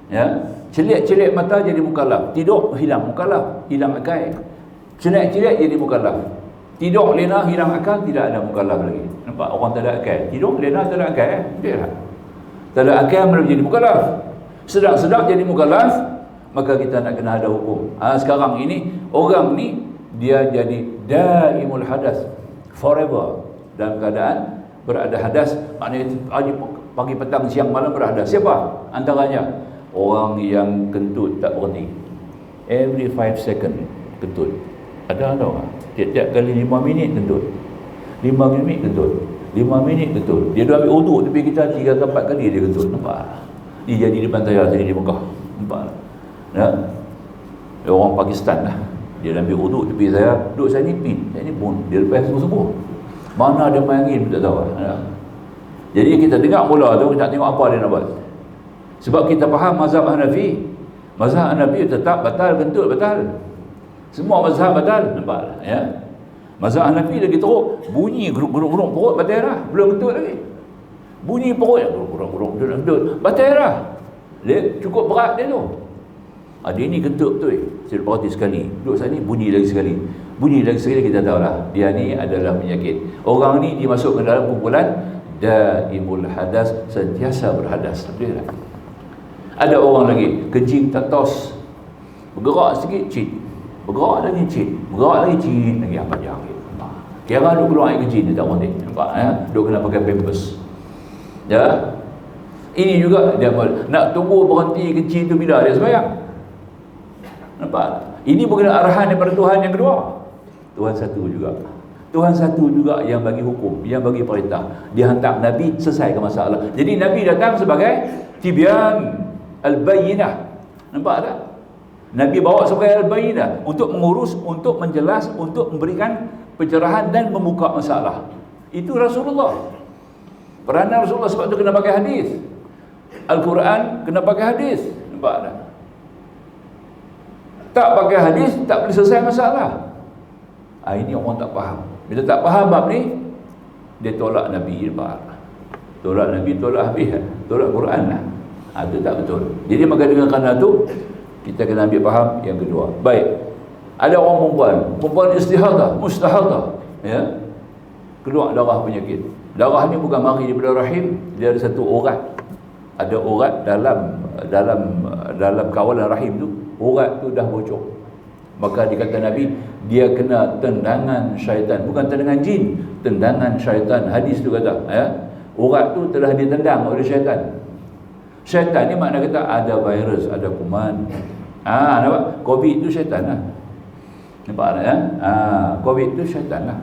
Ya, celik-celik mata jadi mukallaf, tidur hilang mukallaf, hilang akal. Celik-celik jadi mukallaf, tidur lena hilang akal, tidak ada mukallaf lagi. Nampak orang tak ada akal, tidur lena tak ada akal, betul tak? Tak ada akal belum jadi mukallaf. Sedap-sedap jadi mukallaf, maka kita nak kena ada hukum. Sekarang ini orang ni dia jadi daimul hadas, forever dalam keadaan berada hadas. Maknanya pagi, petang, siang, malam berhadas. Siapa? Antaranya orang yang kentut tak berhenti. Every 5 second kentut. Ada orang tiap-tiap kali 5 minit kentut, 5 minit kentut, 5 minit kentut. Dia dah ambil uduk tapi kita 3 ke 4 kali dia kentut. Nampak? Dia jadi di pantai tadi di Mekah. Nampak? Ya? Orang Pakistan lah. Dia ambil uduk tepi saya, duduk saya ni pin, saya ni pun dia lepas subuh-subuh. Mana dia main angin tak tahu. Ya? Jadi kita dengar mula tu, kita tengok apa dia nak buat. Sebab kita faham mazhab Hanafi. Mazhab Hanafi tetap batal kentut, batal. Semua mazhab batal, nampak ya. Mazhab Hanafi lagi teruk, bunyi geruk-geruk perut batal dah, belum kentut lagi. Bunyi perut geruk-geruk batal dah. Dia cukup berat dia tu. Dia ni kentut betul. Saya perhati sekali, duduk sana ni bunyi lagi sekali. Bunyi lagi sekali, kita tahu lah dia ni adalah penyakit. Orang ni dimasukkan dalam kumpulan daimul hadas, sentiasa berhadas. Betul tak? Ada orang lagi kencing tak tos, bergerak sikit cit, bergerak lagi cit, bergerak lagi cit lagi, apa jangan. Kira duk keluar air kecil, dia tak mandi. Nampak ya? Duk kena pakai pampers. Ya. Ini juga dia nak tunggu berhenti kecil tu bila dia sembahyang. Nampak? Ini bukan arahan daripada Tuhan yang kedua. Tuhan satu juga. Tuhan satu juga yang bagi hukum, yang bagi perintah. Dia hantar Nabi selesaikan masalah. Jadi Nabi datang sebagai tibyan al-bayyinah. Nampak tak? Nabi bawa sebagai al-bayyinah untuk mengurus, untuk menjelas, untuk memberikan pencerahan dan membuka masalah. Itu Rasulullah. Peranan Rasulullah, sebab tu kena pakai hadis. Al-Quran kena pakai hadis. Nampak tak? Tak pakai hadis tak boleh selesai masalah. Ini orang tak faham. Bila tak faham bab ni, dia tolak Nabi. Tolak Nabi, tolak habis, tolak Quran lah. Itu tak betul. Jadi maka dengan kerana tu, kita kena ambil faham yang kedua. Baik. Ada orang perempuan istihadah, mustahadah, ya. Keluar darah penyakit. Darah ni bukan mari daripada rahim, dia ada satu urat. Ada urat dalam kawalan rahim tu, urat tu dah bocor. Maka dikata Nabi, dia kena tendangan syaitan, bukan tendangan jin, tendangan syaitan. Hadis tu kata, ya, urat tu telah ditendang oleh syaitan. Syaitan ni makna kata ada virus, ada kuman. Nampak? Covid tu syaitan lah. Nampak tak ya? Covid tu syaitan lah.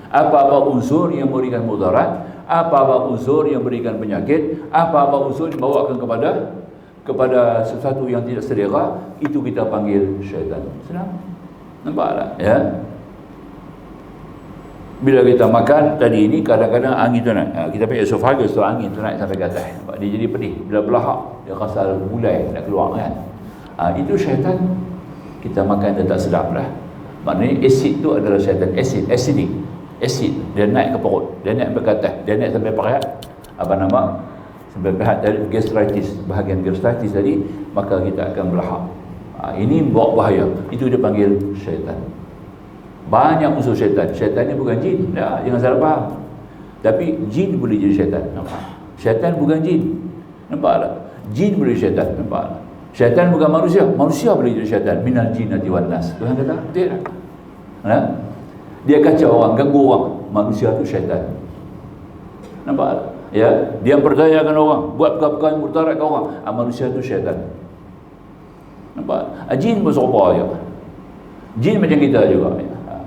Apa-apa unsur yang memberikan mudarat, apa-apa unsur yang memberikan penyakit, apa-apa unsur yang membawakan kepada sesuatu yang tidak selera, itu kita panggil syaitan. Senang. Nampak tak? Ya. Bila kita makan tadi ini, kadang-kadang angin tu naik. Kita pakai esophagus tu, angin tu naik sampai ke atas. Nampak? Dia jadi pedih. Bila belahak, dia rasa mulai nak keluar kan. Itu syaitan. Kita makan dia tak sedap lah. Maknanya asid tu adalah syaitan. Acidic. Asid. Dia naik ke perut. Dia naik sampai ke atas. Dia naik sampai perut. Sampai pihak dari gastritis, bahagian gastritis tadi, maka kita akan belahak. Ini bawa bahaya. Itu dia panggil syaitan. Banyak unsur syaitan. Syaitan ni bukan jin. Jangan salah faham. Tapi jin boleh jadi syaitan. Nampak? Syaitan bukan jin. Nampak tak? Jin boleh jadi syaitan. Nampak tak? Syaitan bukan manusia. Manusia boleh jadi syaitan. Minal jinnati wan nas. Tuhan kata, betul tak? Dia kacau orang, ganggu orang. Manusia tu syaitan. Nampak tak? Ya, dia memperdayakan orang, buat perkara-perkara yang murtaratkan orang. Manusia tu syaitan. Nampak? Jin pun serupa je. Jin macam kita juga.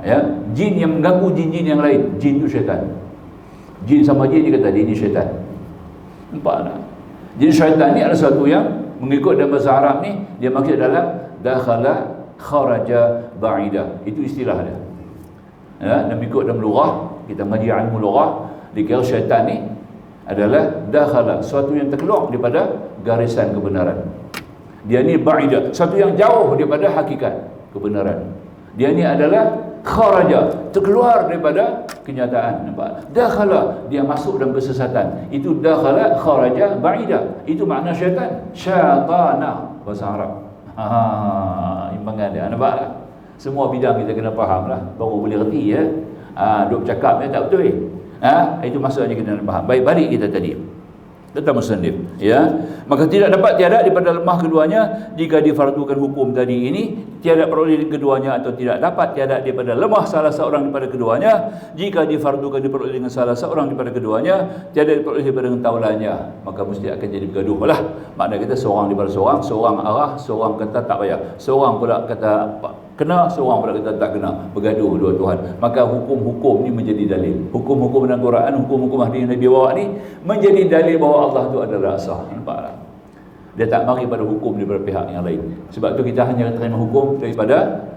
Ya, jin yang mengganggu jin-jin yang lain, jin tu syaitan. Jin sama jin dia kata dia ni syaitan. Nampak tak? Jadi syaitan ni adalah sesuatu yang mengikut dalam bahasa Arab ni, dia maksud dalam dakhala kharaja ba'ida. Itu istilah dia. Ya, dan mengikut dalam lughah, kita mengaji ilmu lughah, dikira syaitan ni adalah dakhala, sesuatu yang terkeluar daripada garisan kebenaran. Dia ni ba'ida, sesuatu yang jauh daripada hakikat kebenaran. Dia ni adalah kharaja, terkeluar daripada kenyataan. Nampak? Dakhala, dia masuk dalam kesesatan. Itu dakhala kharaja ba'ida. Itu makna syaitan. Syaitana bahasa Arab. Imbangan dia. Nampak tak? Semua bidang kita kena faham lah, baru boleh reti ya. Duk cakap ni tak betul. Itu maksudnya kita nak faham. Baik, balik kita tadi. Kata musannif, ya. Maka tidak dapat tiada daripada lemah keduanya jika difardukan hukum tadi ini, tiada peroleh keduanya, atau tidak dapat tiada daripada lemah salah seorang daripada keduanya jika difardukan diperoleh dengan salah seorang daripada keduanya, tiada diperoleh daripada taulannya, maka mesti akan jadi bergaduh lah. Makna kita seorang daripada seorang, seorang arah, seorang kata tak payah, seorang pula kata kena, seorang pula kata tak kena, bergaduh dua Tuhan. Maka hukum-hukum ni menjadi dalil. Hukum-hukum dalam Quran, hukum-hukum hadis yang Nabi bawa ni menjadi dalil bahawa Allah tu adalah sah. Nampak tak? Dia tak mari pada hukum daripada pihak yang lain. Sebab tu kita hanya terima hukum daripada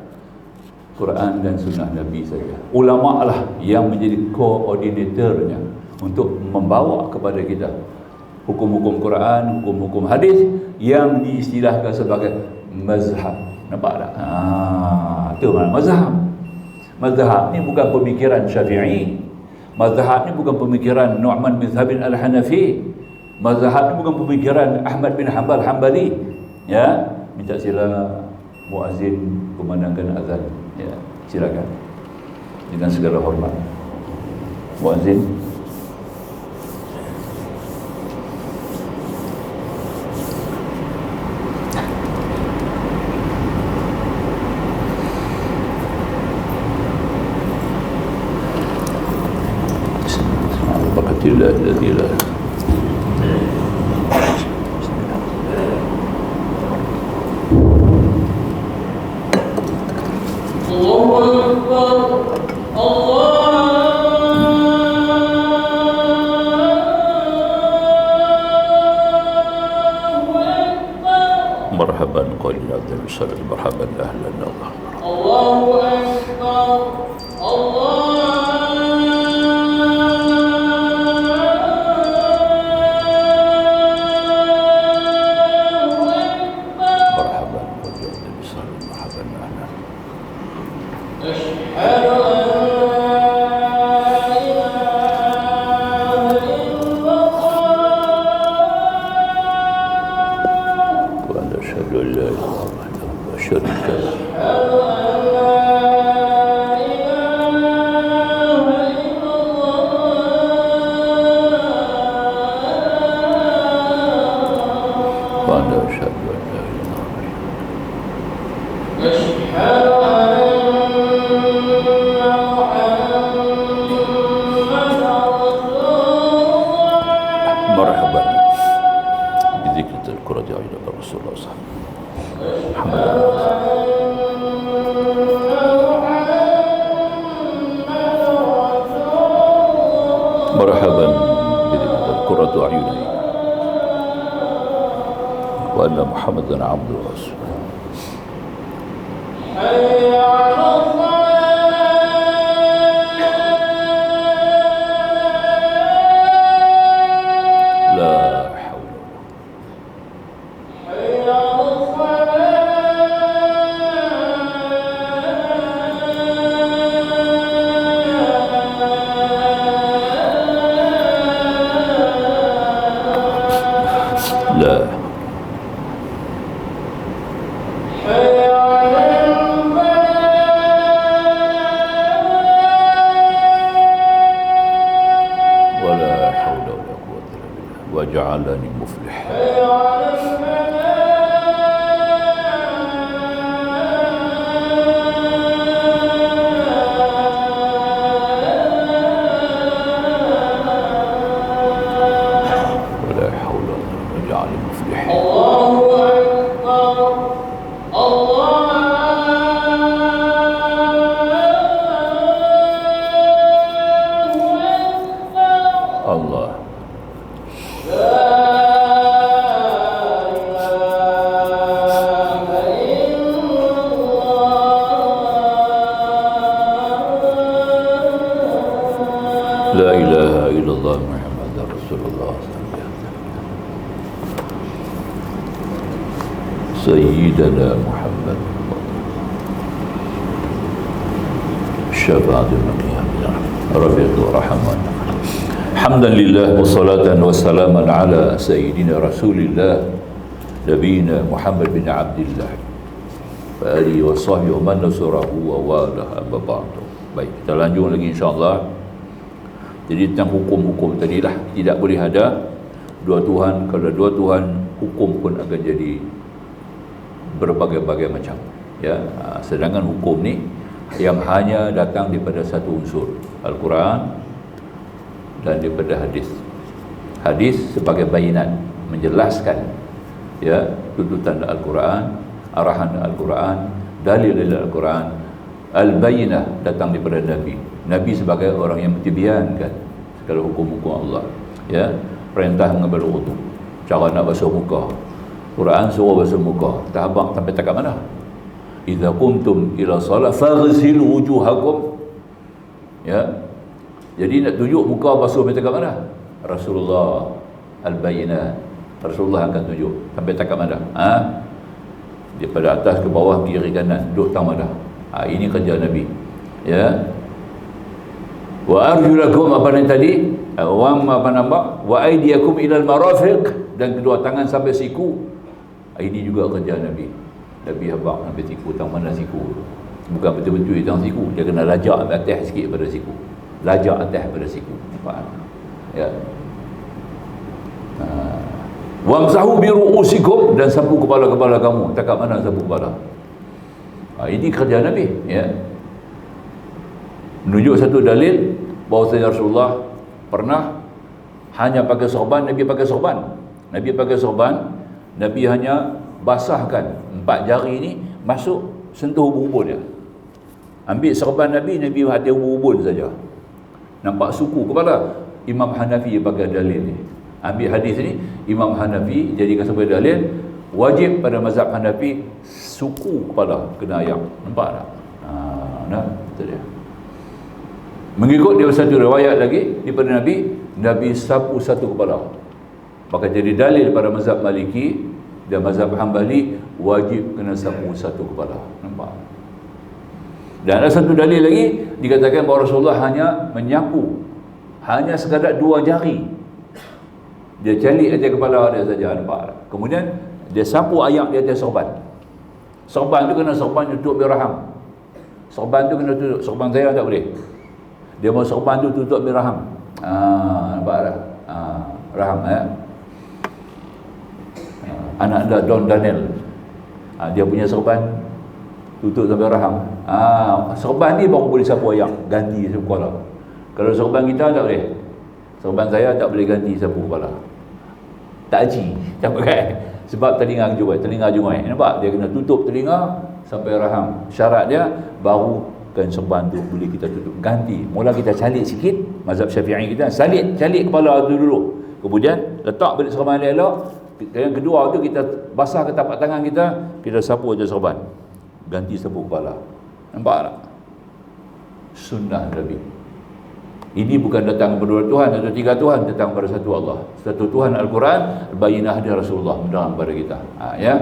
Quran dan sunnah Nabi saja. Ulama lah yang menjadi koordinatornya untuk membawa kepada kita hukum-hukum Quran, hukum-hukum hadis yang diistilahkan sebagai mazhab. Nampak tak? Itu mana mazhab. Mazhab ni bukan pemikiran Syafi'i. Mazhab ni bukan pemikiran Nu'man bin Thabit al-Hanafi. Mazhab ni bukan pemikiran Ahmad bin Hanbal Hanbali. Ya, minta sila muazzin kumandangkan azan. Ya, silakan. Dengan segala hormat. Muazzin. Alhamdulillahilladzi la Allahu Akbar. marhaban qalil abdul salat marhaban ahlan Allah. Allahu Akbar. marhaban qalil abdul salat marhaban ahlan. Asyhadu an marhaban bizikr al-Qur'an ila Rasulullah sallallahu alaihi wasallam. Marhaban bizikr al-Qur'an a'yunina wa anna Muhammadan 'abduhu wa rasuluhu. لا ولا حول ولا قوة إلا بالله وجعلني مفلح. ولا حول وجعلني مفلح. Allahu Akbar. Allah. La ilaha illallah Muhammadar Rasulullah Sayyidina Muhammad Syafa'atul Qiyamah Rafiqur Rahman. Alhamdulillah wassalatan wassalaman ala Sayyidina Rasulillah Nabiyina Muhammad bin Abdullah wa alihi wa sahbihi wa man nasarahu wa walah amma ba'du. Baik, kita lanjut lagi insya-Allah. Jadi tentang hukum-hukum tadilah tidak boleh ada dua Tuhan. Kalau dua Tuhan, hukum pun akan jadi berbagai-bagai macam. Ya, sedangkan hukum ni yang hanya datang daripada satu unsur, Al-Quran dan daripada hadis. Hadis sebagai bayinat menjelaskan ya tuntutan Al-Quran, arahan Al-Quran, dalil Al-Quran. Al-bayinah datang daripada Nabi. Nabi sebagai orang yang mentibyankan segala hukum-hukum Allah. Ya, perintah mengambil wudu, cara nak basuh muka. Quran suruh basuh muka. Tahabang sampai takat mana? Idza kuntum ila salat faghsilu wujuhakum. Ya. Jadi nak tunjuk muka basuh sampai takat mana? Rasulullah al-bayinah. Rasulullah akan tunjuk sampai takat mana? Daripada atas ke bawah, kiri kanan, duduk tang mana? Ini kerja Nabi. Ya. Wa arjulakum apa yang tadi? Wa apa nama? Wa aydiyakum ilal marafiq, dan kedua tangan sampai siku. Ini juga kerja Nabi. Nabi habaq sampai siku, tang mana siku? Bukan betul-betul tang siku, dia kena lajak atas sikit pada siku. Lajak atas pada siku. Faham? Ya. Wamsahu bi ru'usikum, dan sapu kepala-kepala kamu. Takat mana sapu kepala? Ini kerja Nabi, ya. Menunjuk satu dalil bahawa Rasulullah pernah Hanya pakai sorban, Nabi pakai sorban. Nabi pakai sorban, Nabi hanya basahkan 4 jari ni masuk sentuh ubun-ubun dia. Ambil sorban Nabi, Nabi hati ubun-ubun saja. Nampak suku kepala. Imam Hanafi pakai dalil ni. Ambil hadis ni, Imam Hanafi jadikan sebagai dalil, wajib pada mazhab Hanafi suku kepala kena ayak. Nampak tak? Nah, itu dia. Mengikut dia satu riwayat lagi daripada Nabi, Nabi sapu satu kepala. Maka jadi dalil pada mazhab Maliki dan mazhab Hambali, wajib kena sapu satu kepala. Nampak? Dan ada satu dalil lagi dikatakan bahawa Rasulullah hanya menyapu, hanya sekadar 2 jari. Dia calik atas kepala dia saja. Nampak? Kemudian dia sapu ayak di atas sorban. Sorban tu kena sorban tutup biraham. Sorban tu kena tutup. Sorban saya tak boleh. Dia mau sorban tu tutup biraham. Nampak tak? Raham anak anda Don Daniel, dia punya sorban tutup sampai raham. Sorban ni baru boleh sapu ayak, ganti sapu kepala. Kalau sorban kita tak boleh. Sorban saya tak boleh ganti sapu kepala. Tak haji, tak pakai. Sebab telinga jungai. Nampak? Dia kena tutup telinga sampai raham. Syarat dia baru kan sorban tu boleh kita tutup, ganti. Mula kita calik sikit, mazhab Syafi'i kita calik kepala tu dulu. Kemudian letak balik sorban elok. Yang kedua tu kita basah ke tapak tangan kita sapu aja sorban. Ganti sapu kepala. Nampak tak? Sunnah Nabi. Ini bukan datang kepada Tuhan atau 3 Tuhan, datang kepada satu Allah. Satu Tuhan Al-Quran, bayinah dia Rasulullah mendatang kepada kita. Ya.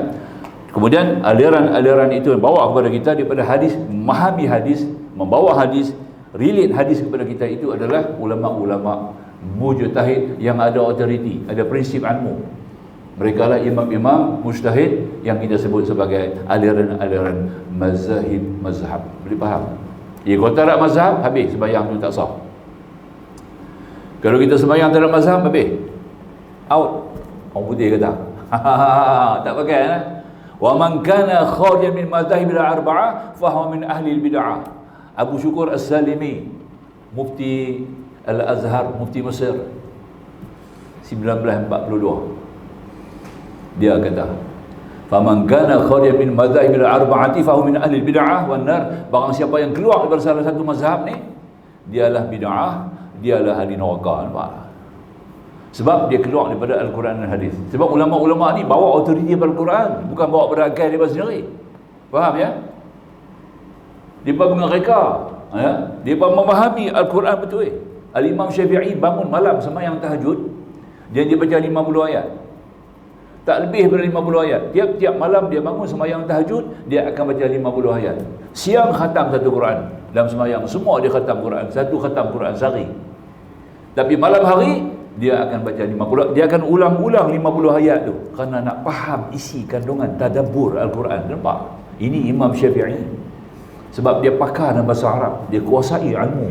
Kemudian aliran-aliran itu bawa kepada kita daripada hadis, memahami hadis, membawa hadis, relate hadis kepada kita, itu adalah ulama-ulama mujtahid yang ada authority, ada prinsip ilmu. Mereka lah imam-imam mujtahid yang kita sebut sebagai aliran-aliran mazhab. Boleh faham? Kalau tak ada mazhab, habis sembahyang tu tak sah. Kalau kita sembahyang tak ada mazhab, habis out. Orang putih kata tak pakai wa man kana kharijan min mazahib al-arba'ah fa huwa min ahli al-bid'ah. Abu Syukur As-Salimi, mufti Al-Azhar, mufti Mesir, 1942, dia kata, faman kana kharijan min mazahib al-arba'ati fa huwa min ahli al-bid'ah wan nar. Barang siapa yang keluar daripada salah satu mazhab ni, dialah bid'ah, dialah ahli neraka. Nampak? Sebab dia keluar daripada Al-Quran dan hadis. Sebab ulama-ulama ni bawa autoriti daripada Al-Quran, bukan bawa pada akal dia sendiri. Faham ya? Dia bangun reka, ya? Dia memahami Al-Quran betul. Al-Imam Syafi'i bangun malam sembahyang tahajud, dia baca 50 ayat. Tak lebih daripada 50 ayat. Tiap-tiap malam dia bangun sembahyang tahajud, dia akan baca 50 ayat. Siang khatam satu Quran. Dalam sembahyang semua dia khatam Quran, satu khatam Quran sehari. Tapi malam hari dia akan baca 50, dia akan ulang-ulang 50 ayat tu kerana nak faham isi kandungan tadabbur Al-Quran. Nampak? Ini Imam Syafi'i. Sebab dia pakar dalam bahasa Arab, dia kuasai ilmu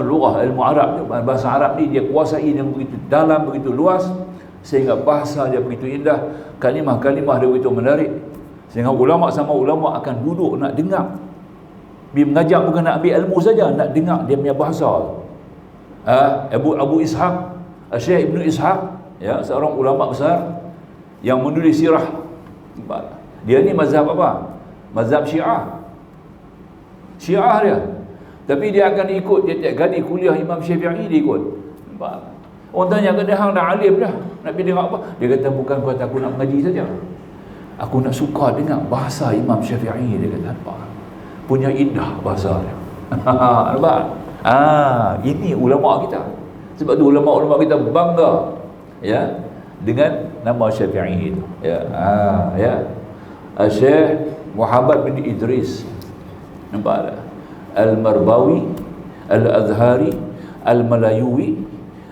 lughah, ilmu Arab tu. Bahasa Arab ni dia kuasai yang begitu dalam, begitu luas, sehingga bahasa dia begitu indah, kalimah-kalimah dia begitu menarik, sehingga ulama sama ulama akan duduk nak dengar. Dia mengajar bukan nak ambil ilmu saja, nak dengar dia punya bahasa. Abu Ishaq, Syekh Ibn Ishaq, ya, seorang ulama besar yang menulis sirah. Dia ni mazhab apa? Mazhab Syiah dia. Tapi dia akan ikut, dia tiap kali kuliah Imam Syafi'i dia ikut. Nampak? Orang tanya ke dia, hang dah alim dah, nak pergi dengar apa? Dia kata, bukan kata aku nak mengaji saja, aku nak suka dengar bahasa Imam Syafi'i. Dia kata, nampak? Punya indah bahasa dia. Nampak? Ini ulama kita. Sebab tu ulama-ulama kita bangga, ya, dengan nama Syafi'i itu. Ya. Syekh Muhammad bin Idris, nampak tak? Al-Marbawi, Al-Azhari, Al-Malayuwi,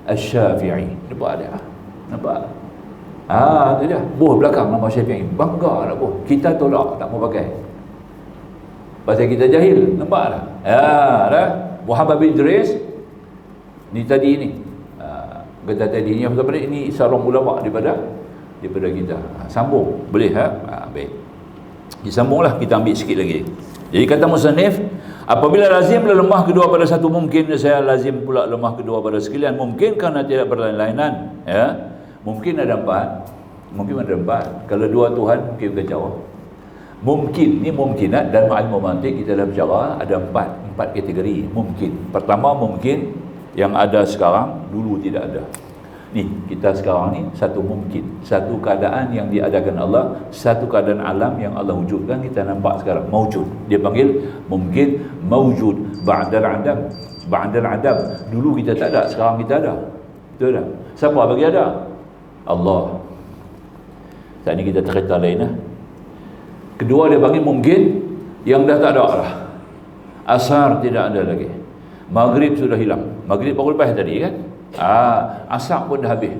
Al-Syafi'i. Nampak tak? Nampak? Itu dia. Buah belakang nama Syafi'i. Bangga tak buah. Kita tolak, tak mau pakai. Pasal kita jahil. Nampak tak? Dah. Muhammad bin Idris ni tadi ni. Kata tadi ni apa benda ini, seorang ulama daripada kita. Sambung. Boleh Baik. Disambunglah, kita ambil sikit lagi. Jadi kata musannif, apabila lazim lemah kedua pada satu mungkin, saya lazim pula lemah kedua pada sekalian mungkin kerana tidak berlain-lainan, ya. Mungkin ada empat. Mungkin ada empat. Kalau dua Tuhan mungkin kacau. Mungkin ni mungkinat dan ilmu mantik kita dah bercara ada empat kategori mungkin. Pertama mungkin yang ada sekarang, dulu tidak ada. Ni kita sekarang ni satu mungkin, satu keadaan yang diadakan Allah, satu keadaan alam yang Allah wujudkan, kita nampak sekarang maujud. Dia panggil mungkin maujud ba'dal adam. Ba'dal adam. Dulu kita tak ada, sekarang kita ada. Betul tak? Siapa bagi ada? Allah. Saat ni kita cerita lain lah. Kedua dia panggil mungkin yang dah tak ada lah. Asar tidak ada lagi. Maghrib sudah hilang. Maghrib baru lepas tadi kan? Asar pun dah habis.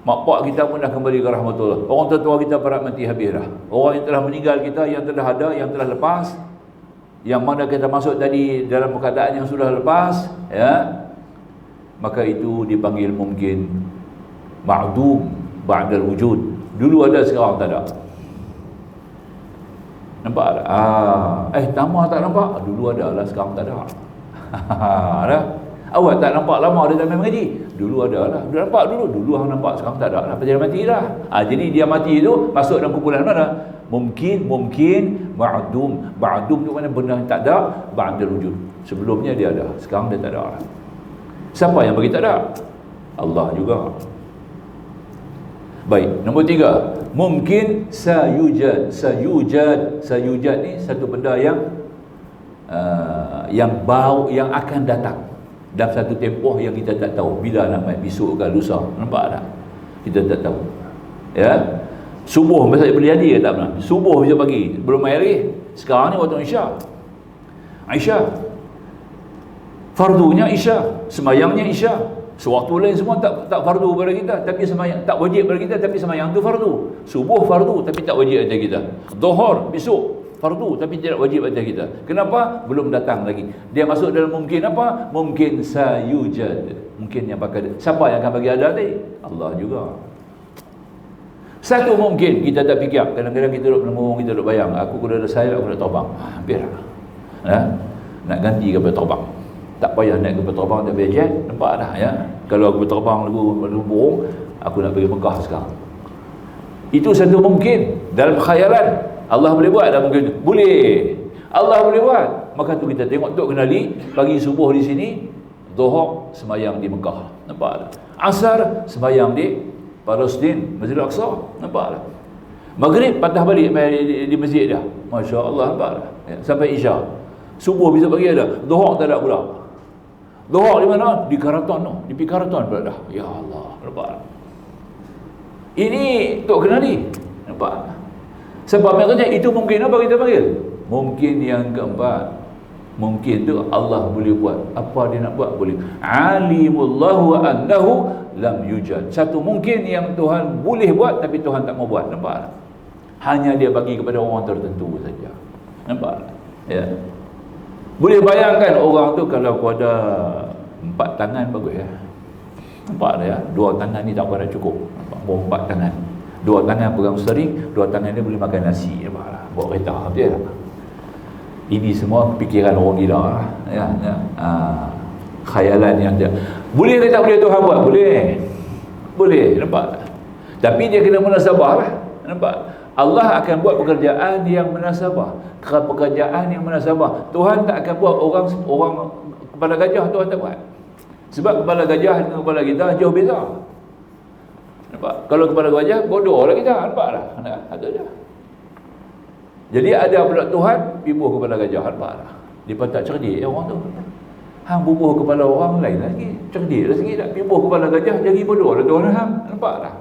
Mak pak kita pun dah kembali ke rahmatullah. Orang tua kita para mati habis dah. Orang yang telah meninggal kita, yang telah ada, yang telah lepas, yang mana kita masuk tadi dalam keadaan yang sudah lepas, ya, maka itu dipanggil mungkin ma'dum ba'dal wujud. Dulu ada, sekarang tak ada. Nampak tak? Tambah tak nampak? Dulu ada lah, sekarang tak ada. Ada? Awak tak nampak lama dia tak main mengaji? Dulu ada lah. Dia nampak dulu? Dulu orang nampak, sekarang tak ada lah. Dia mati dah. Jadi dia mati itu masuk dalam kumpulan mana? Mungkin, ma'dum. Ma'dum tu mana benda yang tak ada, ba'dal wujud. Sebelumnya dia ada, sekarang dia tak ada. Siapa yang bagi tak ada? Allah juga. Baik, nombor 3, mungkin sayujad. Sayujad ni satu benda yang bau, yang akan datang dalam satu tempoh yang kita tak tahu bila nak main, besok ke lusa. Nampak tak? Kita tak tahu. Ya. Subuh masa boleh jadi ke tak pernah? Subuh besok pagi belum main lagi. Sekarang ni waktu Isya. Fardunya Isya, semayangnya Isya. Sewaktu lain semua tak fardu pada kita, tapi semayang tak wajib pada kita, tapi semayang tu fardu. Subuh fardu tapi tak wajib atas kita. Zuhur besok fardu tapi tidak wajib atas kita. Kenapa? Belum datang lagi. Dia masuk dalam mungkin apa? Mungkin sayujad. Mungkin yang bakal. Siapa yang akan bagi ada tadi? Allah juga. Satu mungkin kita tak fikir. Kadang-kadang kita duduk menunggu, kita duduk bayang, aku kalau ada sayap aku nak terbang. Hampir lah. Nak ganti kapal terbang. Tak payah naik kapal terbang, tak payah jet. Nampak dah ya. Kalau aku terbang lagu burung, aku nak pergi Mekah sekarang. Itu satu mungkin. Dalam khayalan Allah boleh buat tak mungkin? Boleh. Allah boleh buat. Maka tu kita tengok Tok Kenali pagi subuh di sini, Zuhur semayang di Mekah. Nampak tak? Asar semayang di Palestin, Masjidil Aqsa. Nampak tak? Maghrib patah balik di masjid dah. Masya-Allah, nampak tak? Ya, sampai Isya. Subuh besok pagi ada. Zuhur tak ada pula. Zuhur di mana? Di Karaton tu. Di Karaton pula dah. Ya Allah, nampak tak? Ini Tok Kenali. Nampak tak? Sebab maknanya itu mungkin apa kita panggil? Mungkin yang keempat. Mungkin tu Allah boleh buat. Apa dia nak buat? Boleh. Alimullahu annahu lam yujad. Satu mungkin yang Tuhan boleh buat tapi Tuhan tak mau buat. Nampak tak? Hanya dia bagi kepada orang tertentu saja. Nampak tak? Ya. Boleh bayangkan orang tu kalau aku ada 4 tangan bagus ya. Nampak tak ya? 2 tangan ni tak apa dah cukup. Nampak 4 tangan. 2 tangan pegang steering, 2 tangan dia boleh makan nasi. Bawa kereta, betul tak? Ini semua fikiran orang gila lah. Ya, ya. Khayalan yang dia. Boleh ke tak boleh Tuhan buat? Boleh. Boleh, nampak tak? Tapi dia kena munasabah lah. Nampak? Allah akan buat pekerjaan yang munasabah. Pekerjaan yang munasabah. Tuhan tak akan buat orang kepala gajah, Tuhan tak buat. Sebab kepala gajah dengan kepala kita jauh beza. Nampak? Kalau kepala gajah, bodoh lah kita. Nampak lah? Ada je. Jadi ada pula Tuhan, bubuh kepala gajah. Nampak lah? Dia pun tak cerdik orang tu. Hang bubuh kepala orang lain lagi. Cerdik lah sikit tak? Bubuh kepala gajah, jadi bodoh lah Tuhan. Nampak lah?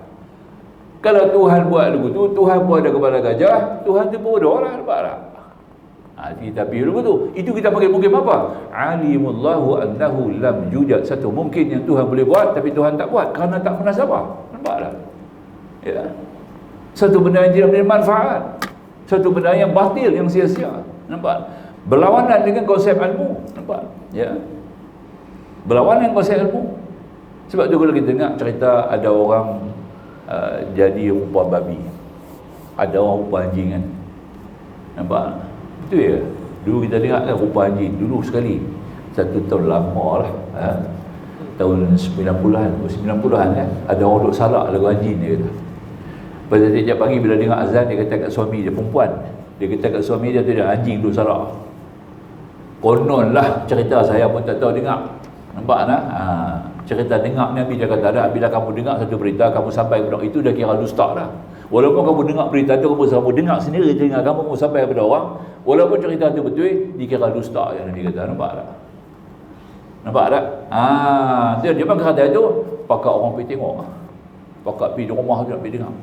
Kalau Tuhan buat lagu tu, Tuhan pun ada kepala gajah, Tuhan tu bodoh lah. Nampak lah? Kita pergi lagu tu. Itu kita panggil mungkin apa? Alimullahu annahu lam yujad. Satu mungkin yang Tuhan boleh buat, tapi Tuhan tak buat kerana tak munasabah. Nampak tak? Ya. Satu benda yang tidak bermanfaat. Satu benda yang batil, yang sia-sia. Nampak? Berlawanan dengan konsep ilmu. Nampak? Ya. Berlawanan dengan konsep ilmu. Sebab tu kalau kita dengar cerita ada orang jadi rupa babi. Ada orang rupa anjing kan. Nampak? Betul ya? Dulu kita dengar kan rupa haji, dulu sekali. Satu tahun lama lah. Tahun 90-an, 90-an kan. Ada orang duk salak lagu haji ni kata. Pada setiap pagi bila dengar azan, dia kata kat suami dia, perempuan. Dia kata kat suami dia tu dia anjing duk salak. Konon lah cerita, saya pun tak tahu dengar. Nampak tak? Cerita dengar Nabi dia kata ada, bila kamu dengar satu berita, kamu sampai kepada itu dah kira dusta dah. Walaupun kamu dengar berita tu, kamu dengar sendiri telinga kamu sampai kepada orang, walaupun cerita tu betul, dikira dusta yang Nabi kata. Nampak tak? Nampak tak? Dia pun kata itu, pakak orang pergi tengok. Pakak pergi di rumah tu nak pergi dengar.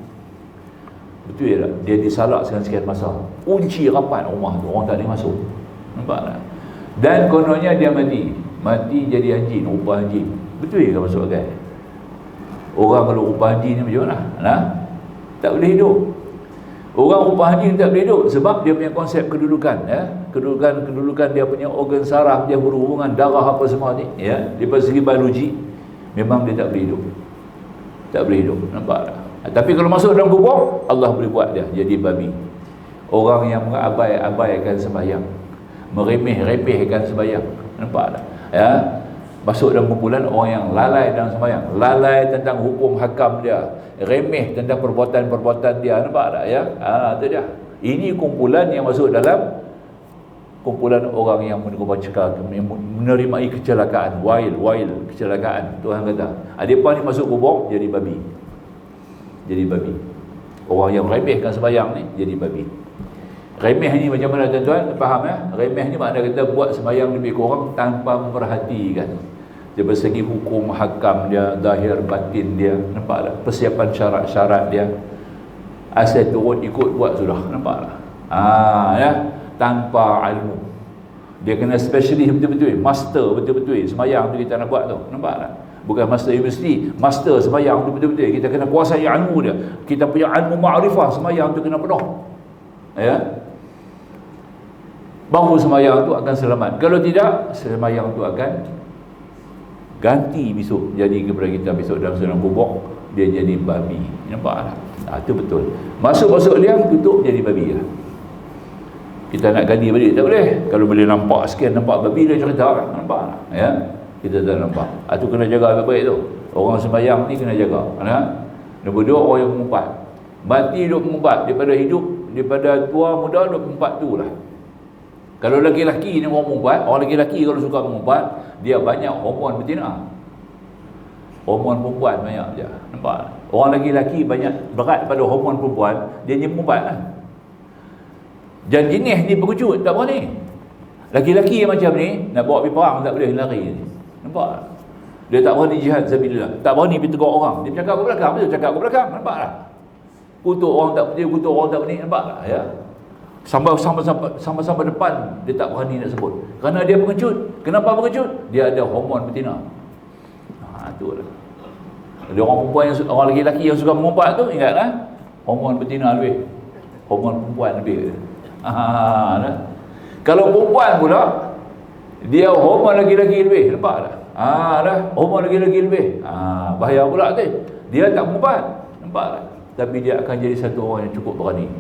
Betul tak? Dia disalak sekian masa. Kunci rapat rumah tu, orang tak boleh masuk. Nampak tak? Dan kononnya dia mati. Mati jadi anjing, rupa anjing. Betul ke masuk akal? Orang kalau rupa anjing ni macam mana? Tak boleh hidup. Orang rupa anjing tak boleh hidup sebab dia punya konsep kedudukan, kedudukan dia punya organ saraf, dia berhubungan darah apa semua ni, daripada segi biologi memang dia tak boleh hidup. Tak boleh hidup. Nampak tak? Tapi kalau masuk dalam kubur, Allah boleh buat dia jadi babi. Orang yang mengabaikan sembahyang, meremeh-remehkan sembahyang. Nampak tak? Masuk dalam kumpulan orang yang lalai dalam sembahyang, lalai tentang hukum hakam dia, remeh tentang perbuatan-perbuatan dia. Nampak tak itu dia. Ini kumpulan yang masuk dalam kumpulan orang yang menerima kecelakaan, wail kecelakaan. Tuhan kata, depa ni masuk kubur jadi babi. Jadi babi. Orang yang remehkan sembahyang ni jadi babi. Remeh ni macam mana tuan-tuan? Faham Remeh ni makna kata buat sembahyang lebih kurang tanpa memperhatikan. Dari segi hukum hakam dia, zahir batin dia, nampak tak? Persiapan syarat-syarat dia, asal turun ikut buat sudah. Nampak tak? Tanpa ilmu. Dia kena specialist betul-betul, master betul-betul sembahyang tu kita nak buat tu. Nampak tak? Bukan master universiti, master sembahyang tu betul-betul. Kita kena kuasai ilmu dia. Kita punya ilmu ma'rifah sembahyang tu kena penuh. Baru sembahyang tu akan selamat. Kalau tidak, sembahyang tu akan ganti besok, jadi kepada kita besok dalam dalam kubur dia jadi babi. Nampak tak? Itu betul. Masuk liang, tutup jadi babi lah. Kita nak ganti balik tak boleh. Kalau boleh nampak sekian, nampak babi dia cerita, nampak tak? Kita tak nampak. Itu kena jaga baik-baik tu. Orang sembahyang ni kena jaga. Nombor dua, orang yang mengumpat. Mati duk mengumpat, daripada hidup, daripada tua muda duk mengumpat tu lah. Kalau lelaki-lelaki ni orang mengumpat, orang lelaki-lelaki kalau suka mengumpat, dia banyak hormon betina. Hormon perempuan banyak je. Nampak? Orang lelaki-lelaki banyak berat pada hormon perempuan, dia mengumpat lah. Dan jenis ni pengecut, tak berani. Lelaki-lelaki yang macam ni, nak bawa pergi perang tak boleh lari ni. Nampak? Dia tak berani jihad sabilillah, tak berani pergi tegur orang. Dia bercakap ke belakang, betul cakap ke belakang. Nampak tak? Kutuk orang tak berani, kutuk orang tak berani. Nampak tak? Sama-sama depan dia tak berani nak sebut kerana dia pengecut. Kenapa pengecut? Dia ada hormon betina. Itulah. Ada orang perempuan yang, orang lelaki yang suka mengumpat tu, ingatlah hormon betina lebih, hormon perempuan lebih. Kalau perempuan pula dia hormon lelaki lebih. Nampak tak? Hormon lelaki lebih. Bahaya pula tu. Dia tak mengumpat. Nampak tak? Tapi dia akan jadi satu orang yang cukup berani.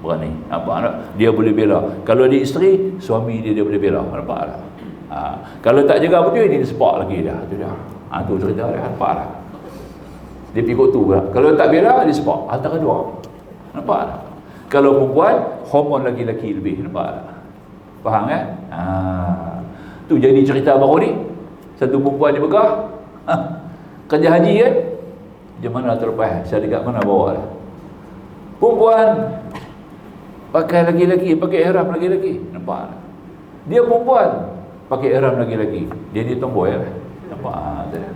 Nampak tak? Dia boleh bela. Kalau dia isteri, suami dia boleh bela. Nampak tak? Kalau tak jaga betul, dia sepak lagi dah. Itu dia. Tu cerita dia. Nampak tak? Dia pikut tu pula. Kalau tak bela, dia sepak. Antara dua. Nampak tak? Kalau perempuan, hormon lelaki lebih. Nampak tak? Faham kan? Tu jadi cerita baru ni. Satu perempuan di Mekah, kerja haji kan? Dia mana terlepas? Saya dekat mana bawa lah. Perempuan pakai lelaki-lelaki, pakai ihram lelaki-lelaki. Nampak tak? Dia perempuan pakai ihram lelaki-lelaki. Dia ni tomboy lah. Nampak tak?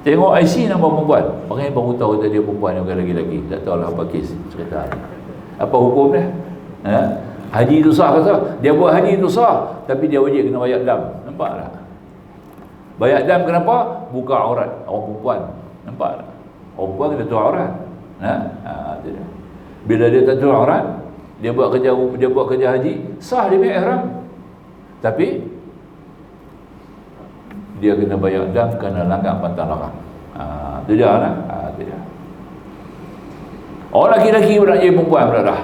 Tengok IC nama perempuan, maknanya baru tahu dia perempuan yang bukan lelaki-lelaki. Tak tahulah apa kes cerita ni. Apa hukum dia? Haji itu sah ke sah? Dia buat haji itu sah, tapi dia wajib kena bayar dam. Nampak tak? Bayar dam kenapa? Buka aurat orang perempuan. Nampak tak? Orang perempuan kena tutup aurat. Bila dia tak tutup aurat, dia buat kerja haji, sah dia punya ihram. Tapi dia kena bayar dam kerana langgar pantang larang. Itu dia lah. Itu dia. Orang lelaki-lelaki pula jadi perempuan pula dah.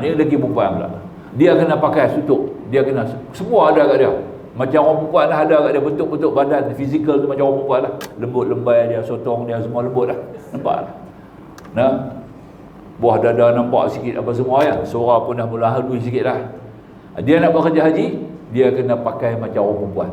Ni lelaki perempuan pula. Dia kena pakai tutup. Dia kena, semua ada kat dia. Macam orang perempuan lah, ada kat dia bentuk-bentuk badan fizikal tu macam orang perempuan lah. Lembut lembai dia, sotong dia semua lembut lah. Nampak lah. Nah, buah dada nampak sikit apa semua ya. Suara pun dah mula halus sikit lah. Dia nak buat kerja haji, dia kena pakai macam orang perempuan.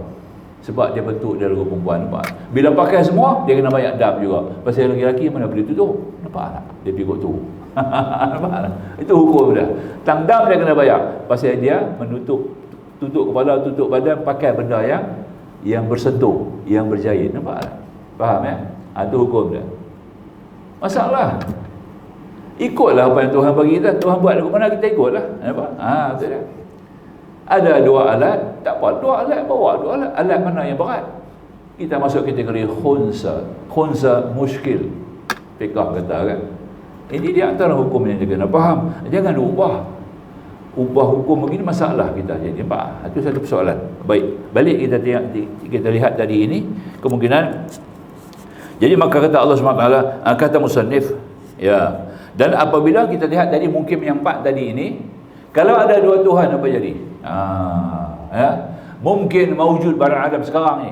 Sebab dia bentuk dia lagu perempuan. Nampak? Bila pakai semua, dia kena banyak dam juga. Pasal lelaki mana boleh tutup. Nampak tak? Dia pikuk tu. Nampak tak? Itu hukum dia. Tang dam dia kena bayar. Pasal dia tutup kepala, tutup badan, pakai benda yang bersentuh, yang berjahit. Nampak tak? Faham ya? Itu hukum dia. Masalah. Ikutlah apa yang Tuhan bagi kita. Tuhan buat lagu mana kita ikutlah. Nampak? Betul tak? Ada dua alat, tak apa, dua alat, bawa dua alat. Alat mana yang berat? Kita masuk kategori khunsa muskil. Fiqah kata kan. Ini di antara hukum yang dia kena faham. Jangan ubah hukum begini, masalah kita jadi. Nampak? Itu satu persoalan. Baik, balik kita lihat tadi ini kemungkinan. Jadi maka kata Allah SWT, kata musannif, ya. Dan apabila kita lihat tadi mungkin yang 4 tadi ini, kalau ada dua Tuhan apa jadi? Ya. Mungkin mawujud barang Adam sekarang ni.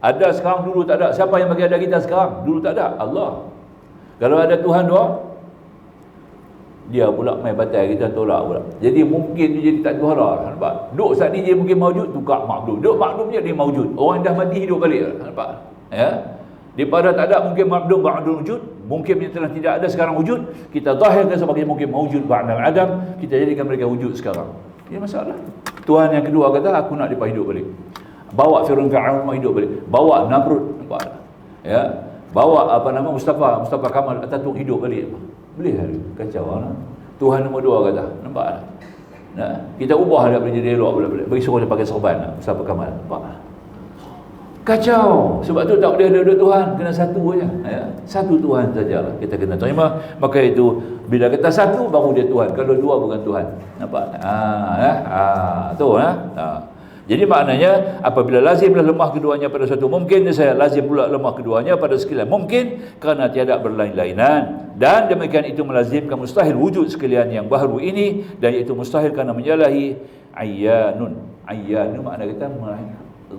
Ada sekarang, dulu tak ada. Siapa yang bagi ada kita sekarang? Dulu tak ada. Allah. Kalau ada Tuhan dua, dia pula main batal, kita tolak pula. Jadi mungkin dia jadi tak juara. Nampak? Duk saat ni dia mungkin mawujud, tukar makdum. Duk makdum je dia mawujud. Orang dah mati hidup balik. Nampak? Ya. Daripada tak ada mungkin makdum wujud, mungkin yang telah tidak ada sekarang wujud, kita zahirkan sebagai mungkin mawujud ba'da adam, kita jadikan mereka wujud sekarang. Ini masalah. Tuhan yang kedua kata, aku nak mereka hidup balik. Bawa Fir'aun hidup balik. Bawa Namrud, nampak? Ya. Bawa Mustafa Kamal Ataturk hidup balik. Boleh lah, kacau lah. Tuhan nombor 2 kata, nampak tak? Nah, kita ubah dia jadi elok boleh. Bagi suruh dia pakai serban Mustafa Kamal, nampak tak? Kacau. Sebab tu tak boleh ada dua Tuhan, kena satu aja. Ya. Satu Tuhan sajalah kita kena terima. Maka itu bila kata satu baru dia Tuhan. Kalau dua bukan Tuhan. Nampak? Tu Jadi maknanya apabila lazimlah lemah keduanya pada satu mungkin, saya lazim pula lemah keduanya pada sekalian mungkin, kerana tiada berlain-lainan, dan demikian itu melazimkan mustahil wujud sekalian yang baru ini, dan itu mustahil kerana menyalahi ayyanun makna kita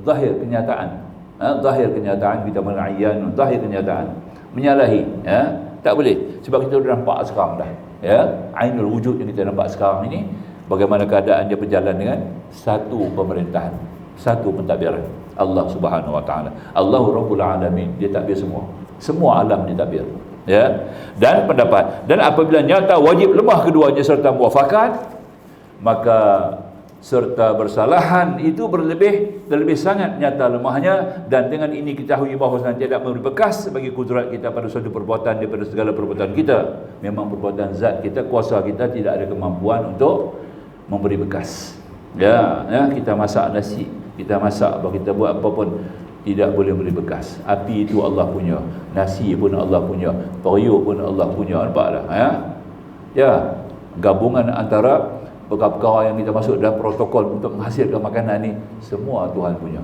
zahir kenyataan. Zahir kenyataan kita ayyanun, zahir kenyataan, menyalahi, ya, tak boleh. Sebab kita dah nampak sekarang dah, ya, ainul wujud yang kita nampak sekarang ini, bagaimana keadaan dia berjalan dengan satu pemerintahan, satu pentadbiran Allah Subhanahu wa taala. Allahu Rabbul Alamin, dia takbir semua alam dia takbir, ya. Dan pendapat, dan apabila nyata wajib lemah keduanya serta muafakat, maka serta bersalahan itu terlebih sangat nyata lemahnya, dan dengan ini kita ketahui bahawa tidak memberi bekas bagi kudrat kita pada suatu perbuatan daripada segala perbuatan kita. Memang perbuatan zat kita, kuasa kita tidak ada kemampuan untuk memberi bekas. Ya, kita masak nasi, kita masak, kita buat apa pun tidak boleh beri bekas. Api itu Allah punya, nasi pun Allah punya, periuk pun Allah punya. Nampak tak? Ya, gabungan antara perkara-perkara yang kita masuk dalam protokol untuk menghasilkan makanan ni, semua Tuhan punya.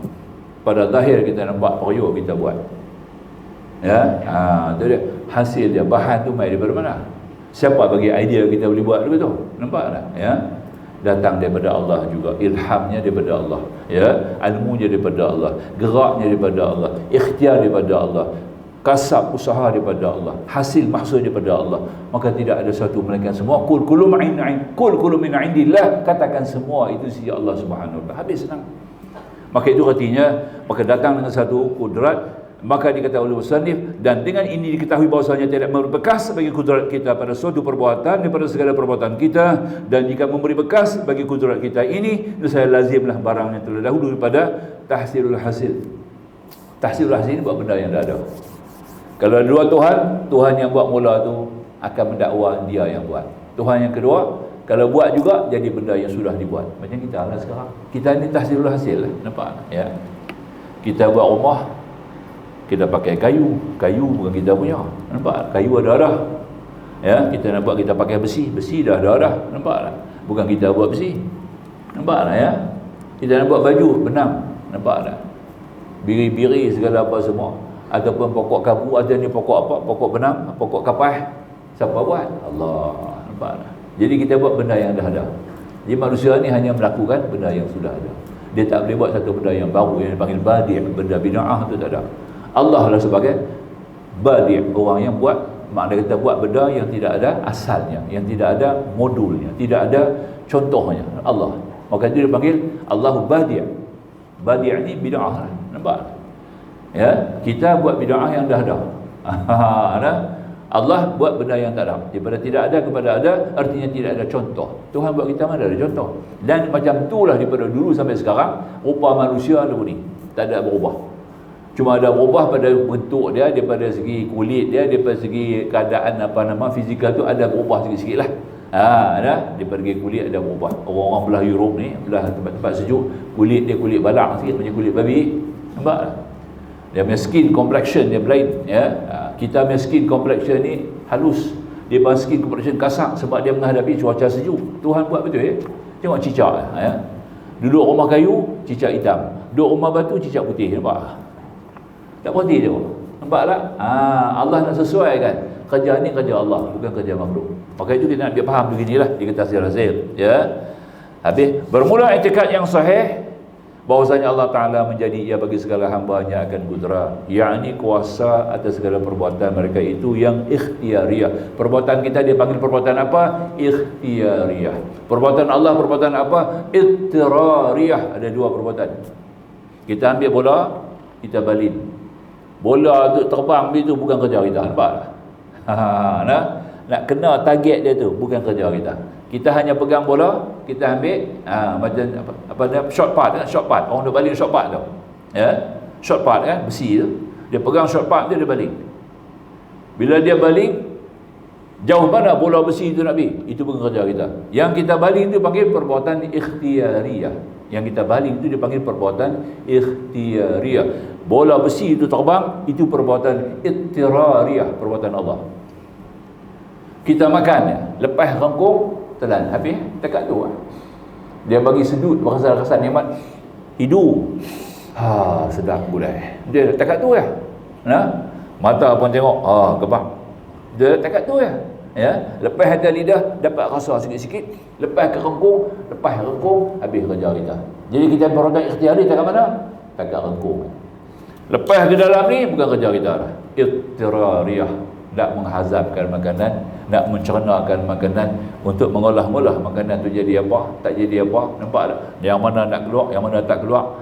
Pada zahir kita nampak periuk kita buat. Ya, tu dia. Hasil dia, bahan tu mai daripada mana? Siapa bagi idea kita boleh buat begitu? Nampak tak? Ya. Datang daripada Allah juga, ilhamnya daripada Allah, ya, ilmunya daripada Allah, geraknya daripada Allah, ikhtiar daripada Allah, kasab usaha daripada Allah, hasil mahsul daripada Allah. Maka tidak ada satu melainkan semua kul kullu min indillah, katakan semua itu sisi Allah Subhanahu wa taala. Habis senang. Maka itu artinya, maka datang dengan satu kudrat. Maka dikatakan oleh musannif, dan dengan ini diketahui bahawasanya tidak memberi bekas bagi kudrat kita pada suatu perbuatan daripada segala perbuatan kita, dan jika memberi bekas bagi kudrat kita ini, saya lazimlah barang yang terlebih dahulu daripada tahsilul hasil. Tahsilul hasil ini buat benda yang dah ada. Kalau ada dua Tuhan yang buat mula tu akan mendakwa dia yang buat. Tuhan yang kedua, kalau buat juga jadi benda yang sudah dibuat. Macam kita lah sekarang. Kita ni tahsilul hasil lah. Nampak? Ya. Kita buat rumah, kita pakai kayu bukan kita punya. Nampak? Kayu ada arah. Ya, kita nampak kita pakai besi dah ada arah. Nampak tak? Bukan kita buat besi. Nampak tak ya? Kita nak buat baju, benang. Nampak tak? Biri-biri segala apa semua. Ataupun pokok kabu, ada ni pokok apa? Pokok benang, pokok kapas. Siapa buat? Allah. Nampak tak? Jadi kita buat benda yang dah ada. Jadi manusia ni hanya melakukan benda yang sudah ada. Dia tak boleh buat satu benda yang baru yang dipanggil badi', benda bid'ah tu tak ada. Allah lah sebagai badi', orang yang buat, makna kita buat benda yang tidak ada asalnya, yang tidak ada modulnya, tidak ada contohnya. Allah. Maka dia dipanggil Allahu badi'. Badi' ni bid'ah lah. Nampak? Ya, kita buat bid'ah yang dah ada. Allah buat benda yang tak ada. Daripada tidak ada kepada ada, artinya tidak ada contoh. Tuhan buat kita mana ada contoh. Dan macam itulah daripada dulu sampai sekarang, rupa manusia ada ni, tak ada berubah. Cuma ada berubah pada bentuk dia, daripada segi kulit dia, daripada segi keadaan fizikal tu ada berubah sikit-sikit lah. Ada daripada segi kulit ada berubah. Orang-orang belah Europe ni, belah tempat-tempat sejuk, kulit dia kulit balak sikit macam kulit babi. Nampak tak? Dia punya skin complexion dia lain, ya. Kita punya skin complexion ni halus, dia punya skin complexion kasar sebab dia menghadapi cuaca sejuk. Tuhan buat betul ya. Tengok cicak ya. Duduk rumah kayu cicak hitam, duduk rumah batu cicak putih. Nampak tak putih tu? Nampak tak? Allah nak sesuaikan. Kerja ni kerja Allah, bukan kerja makhluk. Maka itu kita nak dia faham beginilah, dia kata secara zahir, ya. Habis bermula i'tikad yang sahih bahwasanya Allah Ta'ala menjadi ia bagi segala hamba-Nya akan kudrat, yakni kuasa atas segala perbuatan mereka itu yang ikhtiariyah. Perbuatan kita dia panggil perbuatan apa? Ikhtiariyah. Perbuatan Allah perbuatan apa? Ittirariyah. Ada dua perbuatan. Kita ambil bola, kita balin. Bola tu terbang itu bukan kerja kita. Nampak? Nak kena target dia tu bukan kerja kita. Kita hanya pegang bola, kita ambil macam apa short part. Orang dia baling short part tu. Ya. Short part kan, besi tu. Dia pegang short part dia baling. Bila dia baling, jauh mana bola besi tu nak pergi? Itu bukan kerja kita. Yang kita baling tu panggil perbuatan ikhtiariyah. Yang kita baling tu dipanggil perbuatan ikhtiariyah. Bola besi itu terbang, itu perbuatan ittirariyah, perbuatan Allah. Kita makan ya, lepas rengkung telan habis dekat tu dia bagi sedut rasa nikmat hidu, sedap gulai dia dekat tu ya. Mata pun tengok gebang dia dekat tu ya. Lepas ada lidah dapat rasa sikit-sikit, lepas ke rengkung, habis kerja kita. Jadi kita berotak ikhtiari dekat mana? Dekat rengkung. Lepas ke dalam ni bukan kerja kita lah, ittirariyah. Nak menghazabkan makanan, nak mencernakan makanan, untuk mengolah-olah makanan tu jadi apa, tak jadi apa. Nampak tak? Yang mana nak keluar, yang mana tak keluar.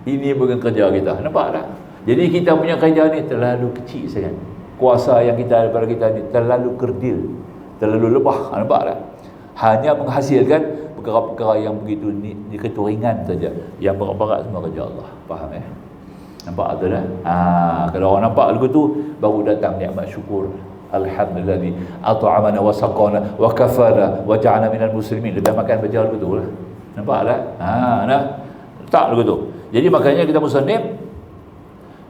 Ini bukan kerja kita. Nampak tak? Jadi kita punya kerja ni terlalu kecil sangat. Kuasa yang kita ada pada kita ni terlalu kerdil, terlalu lebah. Nampak tak? Hanya menghasilkan perkara-perkara yang begitu ringan saja. Yang berat-berat semua kerja Allah. Faham ya? Nampak tu dah? Kalau orang nampak lagu tu, baru datang nikmat syukur. Alhamdulillah at'amana wa saqana wa kafana wa ja'alna minal muslimin. Dia dah makan baca lagu tu lah. Nampak tak? Tak lagu tu. Jadi makanya kita musannif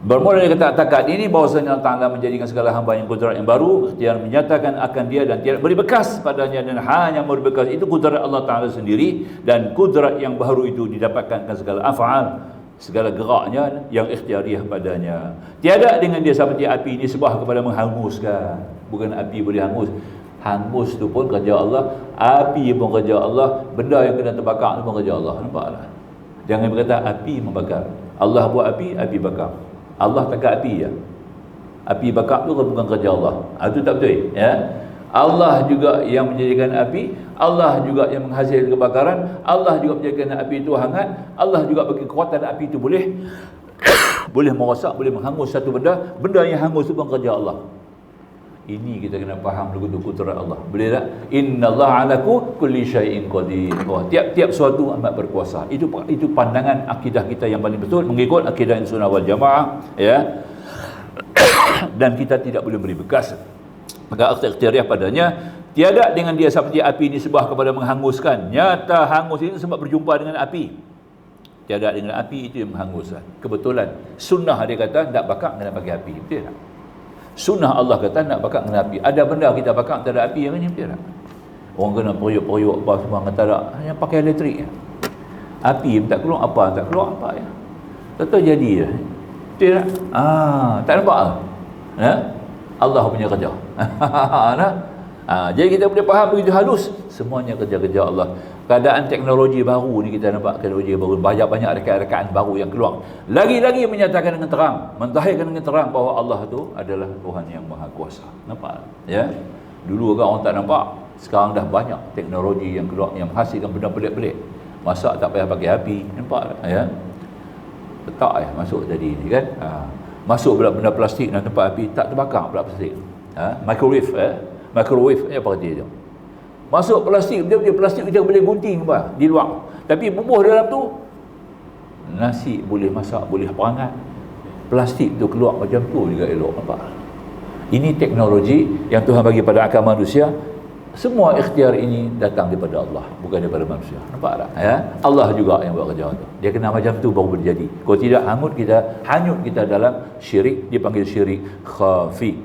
bermula dari kata takad ini bahwasanya Allah Ta'ala menjadikan segala hamba yang kudrat yang baru, yang menyatakan akan dia dan tidak beri bekas padanya, dan hanya beri bekas itu kudrat Allah Ta'ala sendiri, dan kudrat yang baru itu didapatkan segala af'al, segala geraknya yang ikhtiariyah padanya. Tiada dengan dia seperti api ini sebah kepada menghanguskan. Bukan api boleh hangus. Hangus tu pun kerja Allah, api pun kerja Allah, benda yang kena terbakar tu pun kerja Allah. Nampak tak? Jangan berkata api membakar. Allah buat api, api bakar. Allah takkan api ya. Api bakar tu bukan kerja Allah. Itu tak betul ya. Allah juga yang menjadikan api, Allah juga yang menghasilkan kebakaran, Allah juga menjadikan api itu hangat, Allah juga bagi kekuatan api itu boleh boleh merosak, boleh menghangus satu benda yang hangus itu bukan kerja Allah. Ini kita kena faham lagu tu kudrat Allah. Boleh tak? Innallaha ala kulli syai'in qadir. Tiap-tiap suatu amat berkuasa. Itu pandangan akidah kita yang paling betul mengikut akidah Sunnah wal Jamaah ya. Dan kita tidak boleh beri bekas. Maka ikhtiariyah padanya, tiada dengan dia seperti api ini sebah kepada menghanguskan. Nyata hangus ini sebab berjumpa dengan api. Tiada dengan api itu yang menghanguskan. Kebetulan sunnah dia kata nak bakar kena pakai api. Betul tak? Sunnah Allah kata nak bakar kena api. Ada benda kita bakar tak ada api yang ini, betul tak? Orang kena periuk-periuk apa semua kata tak, hanya pakai elektrik ya. Api tak keluar apa ya. Tentu jadi ya. Betul tak? Tak nampak ya? Allah punya kerja. Jadi kita boleh faham begitu halus, semuanya kerja-kerja Allah. Keadaan teknologi baru ni, kita nampak teknologi baru, banyak-banyak rekaan-rekaan baru yang keluar. Lagi-lagi menyatakan dengan terang, mentahirkan dengan terang bahawa Allah tu adalah Tuhan yang Maha Kuasa. Nampak? Ya. Dulu orang tak nampak, sekarang dah banyak teknologi yang keluar yang menghasilkan benda pelik-pelik. Masak tak payah pakai api, nampak tak? Ya. Letak masuk tadi ni kan. Masuk pula benda plastik dalam tempat api, tak terbakar pula plastik. Microwave, microwave apa kata dia? Masuk plastik, dia plastik kita boleh gunting di luar. Tapi bubuh dalam tu, nasi boleh masak, boleh perangat. Plastik tu keluar macam tu juga elok, nampak? Ini teknologi yang Tuhan bagi pada akal manusia. Semua ikhtiar ini datang daripada Allah, bukan daripada manusia. Nampak tak? Ya? Allah juga yang buat kerja tu. Dia kena macam tu baru berjadi. Kalau tidak, hanyut kita dalam syirik, dipanggil syirik khafi.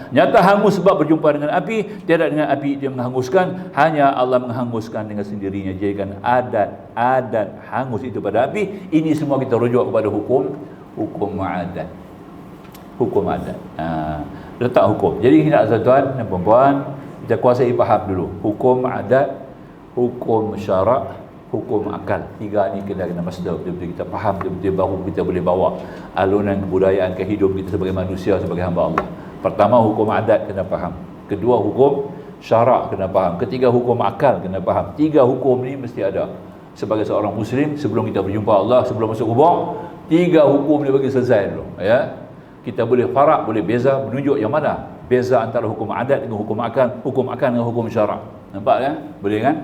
Nyata hangus sebab berjumpa dengan api, tidak dengan api dia menghanguskan, hanya Allah menghanguskan dengan sendirinya. Jadikan adat hangus itu pada api. Ini semua kita rujuk kepada hukum adat. Hukum adat. Letak hukum. Jadi kita tuan-tuan dan puan-puan, kita kuasai faham dulu hukum adat, hukum syarak, hukum akal. Tiga ni kena masdar betul-betul kita faham betul-betul, baru kita boleh bawa alunan kebudayaan ke hidup kita sebagai manusia, sebagai hamba Allah. Pertama, hukum adat kena faham. Kedua, hukum syarak kena faham. Ketiga, hukum akal kena faham. Tiga hukum ni mesti ada. Sebagai seorang muslim, sebelum kita berjumpa Allah, sebelum masuk kubur, tiga hukum ni bagi selesai dulu, ya. Kita boleh farak, boleh beza, menunjuk yang mana beza antara hukum adat dengan hukum akal dengan hukum syarak. Nampak kan? Boleh kan?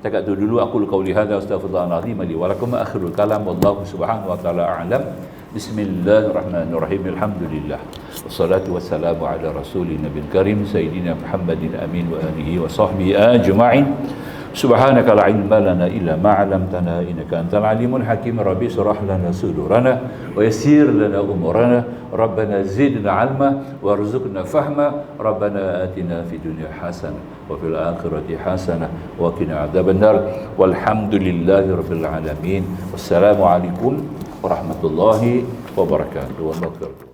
Cakap tu dulu. Aku qauli hadza astaghfirullahalazim li wa lakum, akhirul kalam, wallahu subhanahu wa ta'ala a'lam. Bismillahirrahmanirrahim. Alhamdulillah. Wassalatu wassalamu ala rasulina bil karim sayyidina Muhammadin amin wa alihi wa sahbihi ajma'in. Subhanaka la ilma lana illa ma 'allamtana innaka antal alimul hakim. Rabbi shrah lana sudurana wa yassir lana umurana. Rabbana zidna 'ilma warzuqna fahma. Rabbana atina fid dunya hasanah wa fil akhirati hasanah wa qina adzabannar. Walhamdulillahi rabbil alamin. Wassalamu alaikum warahmatullahi wabarakatuh.